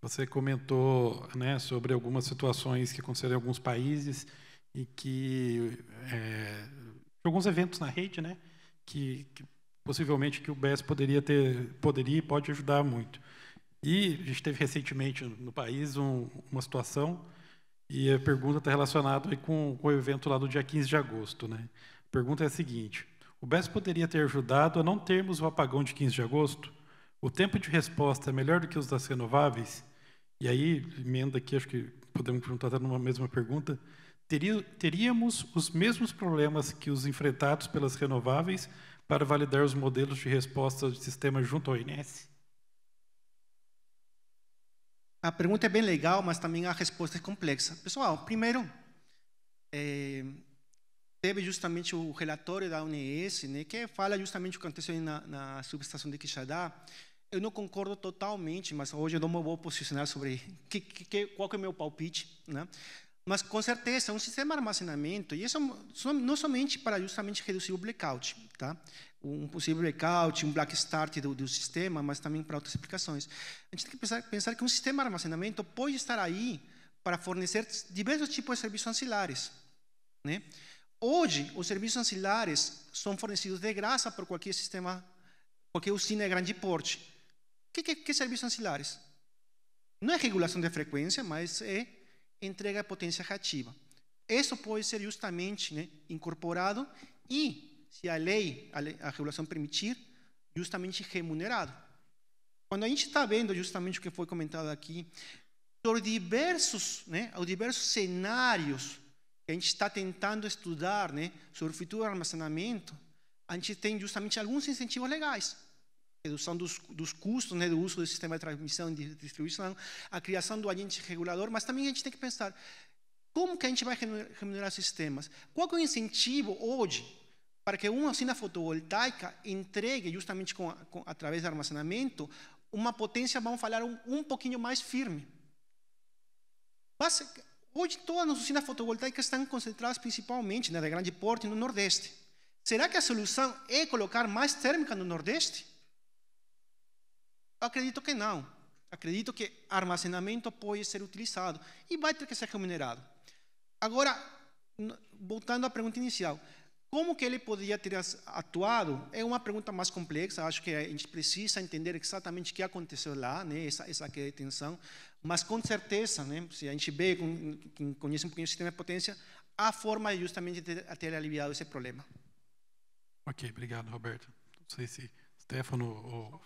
Você comentou, né, sobre algumas situações que aconteceram em alguns países e que alguns eventos na rede, né, que possivelmente que o BES poderia e pode ajudar muito. E a gente teve recentemente no país uma situação, e a pergunta está relacionada aí com o evento lá do dia 15 de agosto. Né? A pergunta é a seguinte: o BES poderia ter ajudado a não termos o apagão de 15 de agosto? O tempo de resposta é melhor do que os das renováveis? E aí, emenda aqui, acho que podemos perguntar até numa mesma pergunta, teríamos os mesmos problemas que os enfrentados pelas renováveis para validar os modelos de resposta de sistema junto ao INS? A pergunta é bem legal, mas também a resposta é complexa. Pessoal, primeiro, teve justamente o relatório da ONS, né, que fala justamente o que aconteceu na subestação de Quixadá. Eu não concordo totalmente, mas hoje eu não me vou posicionar sobre qual que é o meu palpite, né? Mas, com certeza, um sistema de armazenamento, e isso não somente para justamente reduzir o blackout, tá? Um possível blackout, um black start do sistema, mas também para outras aplicações. A gente tem que pensar que um sistema de armazenamento pode estar aí para fornecer diversos tipos de serviços ancilares, né? Hoje, os serviços ancilares são fornecidos de graça por qualquer sistema, qualquer usina de grande porte. O que serviços ancilares? Não é regulação de frequência, mas é entrega de potência reativa. Isso pode ser justamente, né, incorporado e, se a lei, a regulação permitir, justamente remunerado. Quando a gente está vendo justamente o que foi comentado aqui, sobre diversos, né, os diversos cenários que a gente está tentando estudar, né, sobre o futuro armazenamento, a gente tem justamente alguns incentivos legais. Redução dos custos, né, do uso do sistema de transmissão e de distribuição, a criação do agente regulador, mas também a gente tem que pensar como que a gente vai remunerar sistemas. Qual é o incentivo hoje para que uma usina fotovoltaica entregue justamente através do armazenamento uma potência, vamos falar, um pouquinho mais firme? Hoje todas as usinas fotovoltaicas estão concentradas principalmente, né, de grande porte no Nordeste. Será que a solução é colocar mais térmica no Nordeste? Eu acredito que não. Acredito que armazenamento pode ser utilizado e vai ter que ser remunerado. Agora, voltando à pergunta inicial, como que ele poderia ter atuado? É uma pergunta mais complexa. Acho que a gente precisa entender exatamente o que aconteceu lá, né, essa queda de tensão. Mas, com certeza, né, se a gente vê, quem conhece um pouquinho o sistema de potência, há forma de justamente ter aliviado esse problema. Ok, obrigado, Roberto. Não sei se Stefano ou...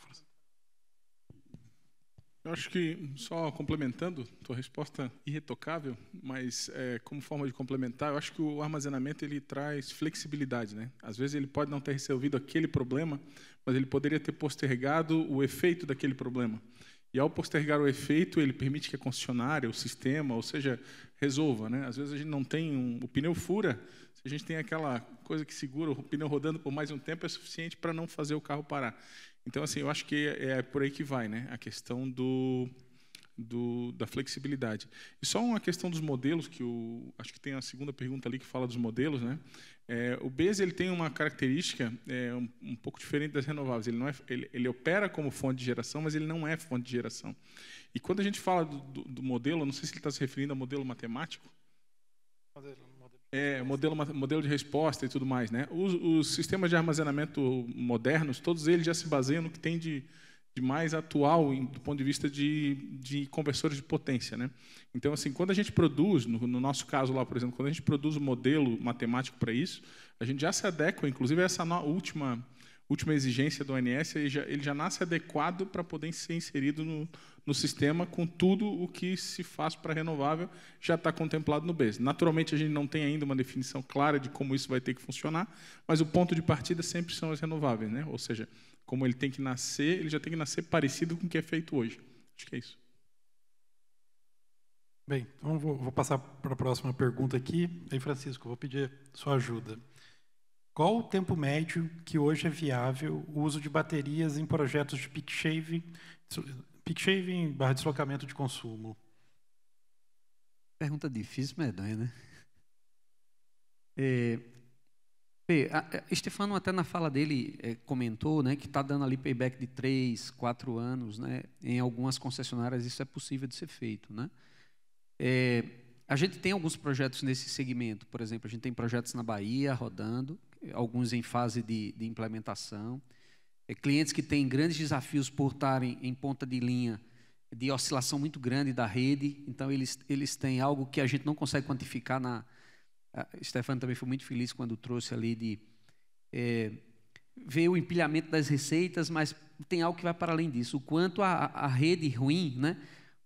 Eu acho que, só complementando, tua resposta irretocável, mas como forma de complementar, eu acho que o armazenamento ele traz flexibilidade, né? Às vezes ele pode não ter resolvido aquele problema, mas ele poderia ter postergado o efeito daquele problema. E ao postergar o efeito, ele permite que a concessionária, o sistema, ou seja, resolva, né? Às vezes a gente não tem o pneu fura, se a gente tem aquela coisa que segura o pneu rodando por mais um tempo, é suficiente para não fazer o carro parar. Então, assim, eu acho que é por aí que vai, né? A questão da flexibilidade. E só uma questão dos modelos, que acho que tem a segunda pergunta ali que fala dos modelos, né? O BES ele tem uma característica um pouco diferente das renováveis. Ele opera como fonte de geração, mas ele não é fonte de geração. E quando a gente fala do modelo, não sei se ele está se referindo a modelo matemático. Modelo de resposta e tudo mais, né? Os sistemas de armazenamento modernos, todos eles já se baseiam no que tem de mais atual do ponto de vista de conversores de potência, né? Então, assim, quando a gente produz, no nosso caso lá, por exemplo, quando a gente produz um modelo matemático para isso, a gente já se adequa, inclusive essa última exigência do ONS, ele já nasce adequado para poder ser inserido no sistema com tudo o que se faz para renovável já está contemplado no BES. Naturalmente, a gente não tem ainda uma definição clara de como isso vai ter que funcionar, mas o ponto de partida sempre são as renováveis, né? Ou seja, como ele tem que nascer, ele já tem que nascer parecido com o que é feito hoje. Acho que é isso. Bem, então vou passar para a próxima pergunta aqui. Aí, Francisco, vou pedir sua ajuda. Qual o tempo médio que hoje é viável o uso de baterias em projetos de peak shaving / deslocamento de consumo? Pergunta difícil, medonha, né? Stefano, até na fala dele, comentou, né, que está dando ali payback de 3, 4 anos. Né? Em algumas concessionárias isso é possível de ser feito. Né? A gente tem alguns projetos nesse segmento. Por exemplo, a gente tem projetos na Bahia rodando, alguns em fase de implementação. Clientes que têm grandes desafios por estarem em ponta de linha de oscilação muito grande da rede. Então, eles têm algo que a gente não consegue quantificar. Stefano também foi muito feliz quando trouxe ali de ver o empilhamento das receitas, mas tem algo que vai para além disso. O quanto a rede ruim, né?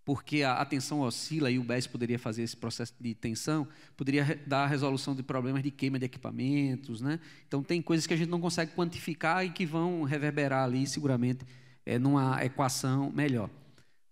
Porque a tensão oscila e o BES poderia fazer esse processo de tensão, poderia dar a resolução de problemas de queima de equipamentos. Né? Então, tem coisas que a gente não consegue quantificar e que vão reverberar ali, seguramente, numa equação melhor.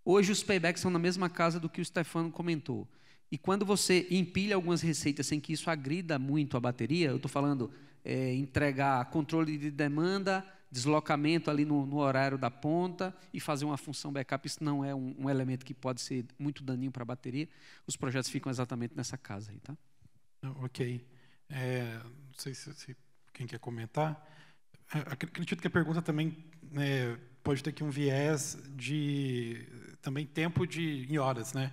Hoje, os paybacks são na mesma casa do que o Stefano comentou. E quando você empilha algumas receitas sem que isso agrida muito a bateria, eu estou falando entregar controle de demanda, deslocamento ali no horário da ponta e fazer uma função backup, isso não é um elemento que pode ser muito daninho para a bateria. Os projetos ficam exatamente nessa casa aí, tá? Ok. Não sei se quem quer comentar. Acredito que a pergunta também pode ter aqui um viés de também tempo em horas, né?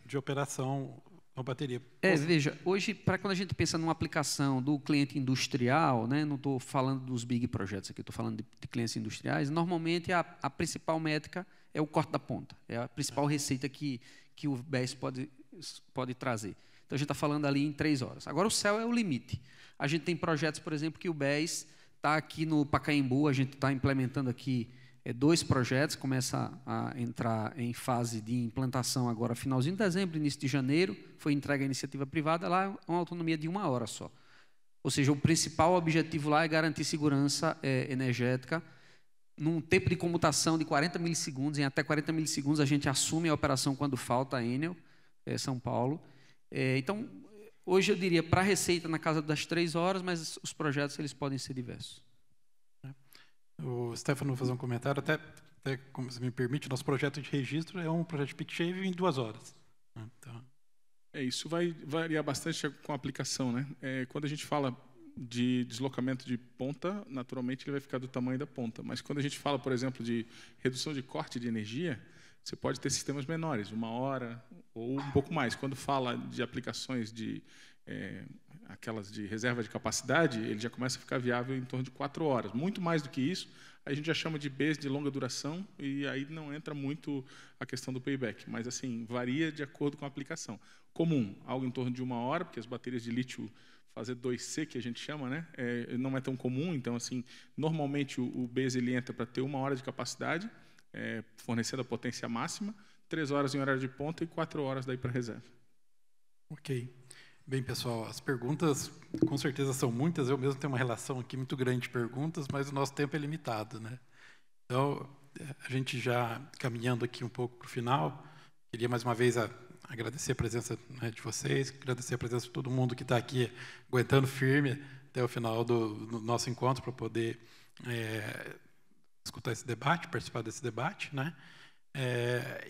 De operação uma bateria. Veja, hoje, para quando a gente pensa numa aplicação do cliente industrial, né, não estou falando dos big projetos aqui, estou falando de clientes industriais, normalmente a principal métrica é o corte da ponta, é a principal receita que o BES pode trazer. Então, a gente está falando ali em 3 horas. Agora, o céu é o limite. A gente tem projetos, por exemplo, que o BES está aqui no Pacaembu, a gente está implementando aqui 2 projetos, começa a entrar em fase de implantação agora, finalzinho de dezembro, início de janeiro, foi entregue à iniciativa privada, lá é uma autonomia de 1 hora só. Ou seja, o principal objetivo lá é garantir segurança energética. Num tempo de comutação de 40 milissegundos, em até 40 milissegundos a gente assume a operação quando falta a Enel, São Paulo. Então, hoje eu diria para a receita na casa das 3 horas, mas os projetos eles podem ser diversos. O Stefano vai fazer um comentário, até como você me permite, nosso projeto de registro é um projeto de peak shave em 2 horas. Então... Isso vai variar bastante com a aplicação, né? Quando a gente fala de deslocamento de ponta, naturalmente ele vai ficar do tamanho da ponta. Mas quando a gente fala, por exemplo, de redução de corte de energia, você pode ter sistemas menores, 1 hora ou um pouco mais. Quando fala de aplicações de aquelas de reserva de capacidade, ele já começa a ficar viável em torno de 4 horas. Muito mais do que isso, a gente já chama de BES de longa duração e aí não entra muito a questão do payback. Mas, assim, varia de acordo com a aplicação. Comum, algo em torno de 1 hora, porque as baterias de lítio fazer 2C, que a gente chama, né? Não é tão comum. Então, assim, normalmente o BES ele entra para ter 1 hora de capacidade, fornecendo a potência máxima, 3 horas em horário de ponta e 4 horas daí para reserva. Ok. Bem, pessoal, as perguntas com certeza são muitas. Eu mesmo tenho uma relação aqui muito grande de perguntas, mas o nosso tempo é limitado, né? Então, a gente já caminhando aqui um pouco para o final, queria mais uma vez agradecer a presença, né, de vocês, agradecer a presença de todo mundo que está aqui aguentando firme até o final do nosso encontro para poder escutar esse debate, participar desse debate, né?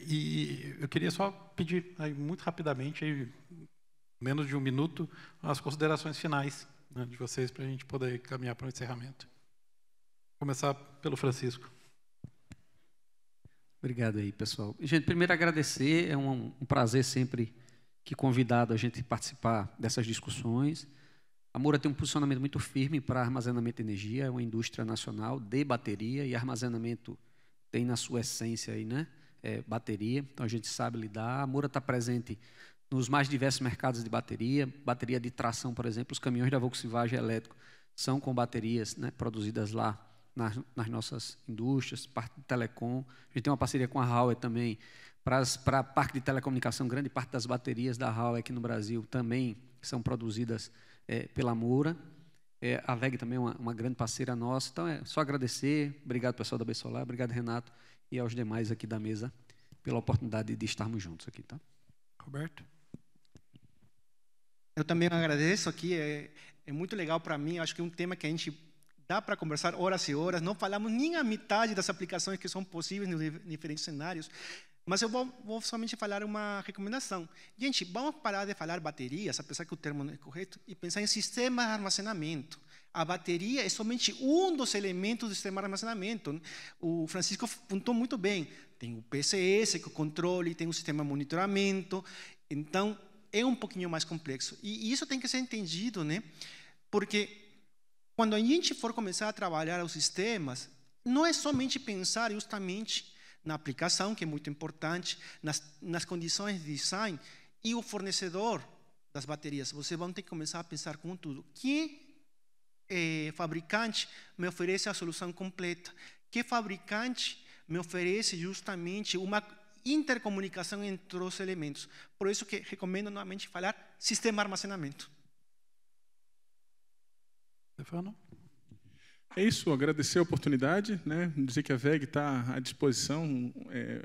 E eu queria só pedir aí, muito rapidamente, aí, menos de 1 minuto, as considerações finais, né, de vocês para a gente poder caminhar para o encerramento. Vou começar pelo Francisco. Obrigado aí, pessoal. Gente, primeiro agradecer, é um prazer sempre que convidado a gente participar dessas discussões. A Moura tem um posicionamento muito firme para armazenamento de energia, é uma indústria nacional de bateria e armazenamento tem na sua essência aí, né? Bateria, então a gente sabe lidar. A Moura está presente nos mais diversos mercados de bateria de tração, por exemplo, os caminhões da Volkswagen elétrico são com baterias, né, produzidas lá nas nossas indústrias, parte de telecom. A gente tem uma parceria com a Huawei também, para a parte de telecomunicação, grande parte das baterias da Huawei aqui no Brasil também são produzidas pela Moura. A VEG também é uma grande parceira nossa, então é só agradecer. Obrigado, pessoal da Bessolar, obrigado, Renato, e aos demais aqui da mesa pela oportunidade de estarmos juntos aqui, tá? Roberto? Eu também agradeço aqui, é muito legal para mim, acho que é um tema que a gente dá para conversar horas e horas, não falamos nem a metade das aplicações que são possíveis nos diferentes cenários, mas eu vou somente falar uma recomendação. Gente, vamos parar de falar baterias, apesar que o termo não é correto, e pensar em sistema de armazenamento. A bateria é somente um dos elementos do sistema de armazenamento. O Francisco apontou muito bem, tem o PCS, que é o controle, tem o sistema de monitoramento, então é um pouquinho mais complexo. E isso tem que ser entendido, né? Porque quando a gente for começar a trabalhar os sistemas, não é somente pensar justamente na aplicação, que é muito importante, nas condições de design, e o fornecedor das baterias. Vocês vão ter que começar a pensar com tudo. Que fabricante me oferece a solução completa? Que fabricante me oferece justamente uma intercomunicação entre os elementos? Por isso que recomendo novamente falar sistema de armazenamento. Stefano? É isso, agradecer a oportunidade, né? Dizer que a VEG está à disposição,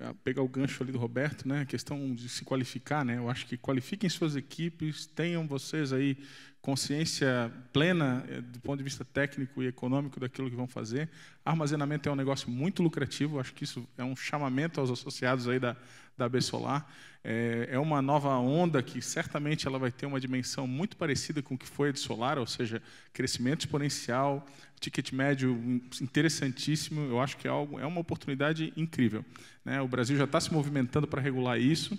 a pegar o gancho ali do Roberto, né? A questão de se qualificar, né? Eu acho que qualifiquem suas equipes, tenham vocês aí consciência plena do ponto de vista técnico e econômico daquilo que vão fazer. Armazenamento é um negócio muito lucrativo, acho que isso é um chamamento aos associados aí da Bessolar. É uma nova onda que certamente ela vai ter uma dimensão muito parecida com o que foi a de Solar, ou seja, crescimento exponencial, ticket médio interessantíssimo. Eu acho que é uma oportunidade incrível, né? O Brasil já está se movimentando para regular isso.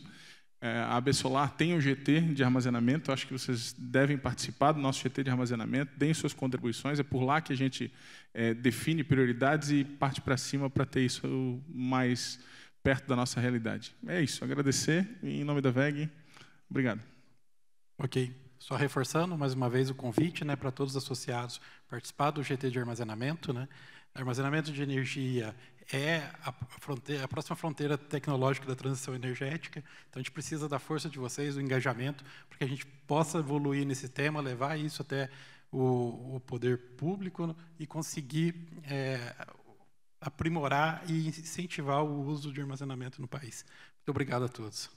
A AB Solar tem um GT de armazenamento, acho que vocês devem participar do nosso GT de armazenamento, deem suas contribuições, é por lá que a gente define prioridades e parte para cima para ter isso mais perto da nossa realidade. É isso, agradecer em nome da VEG, obrigado. Ok, só reforçando mais uma vez o convite, né, para todos os associados participar do GT de armazenamento, né? Armazenamento de energia é a próxima fronteira tecnológica da transição energética, então a gente precisa da força de vocês, do engajamento, para que a gente possa evoluir nesse tema, levar isso até o poder público e conseguir aprimorar e incentivar o uso de armazenamento no país. Muito obrigado a todos.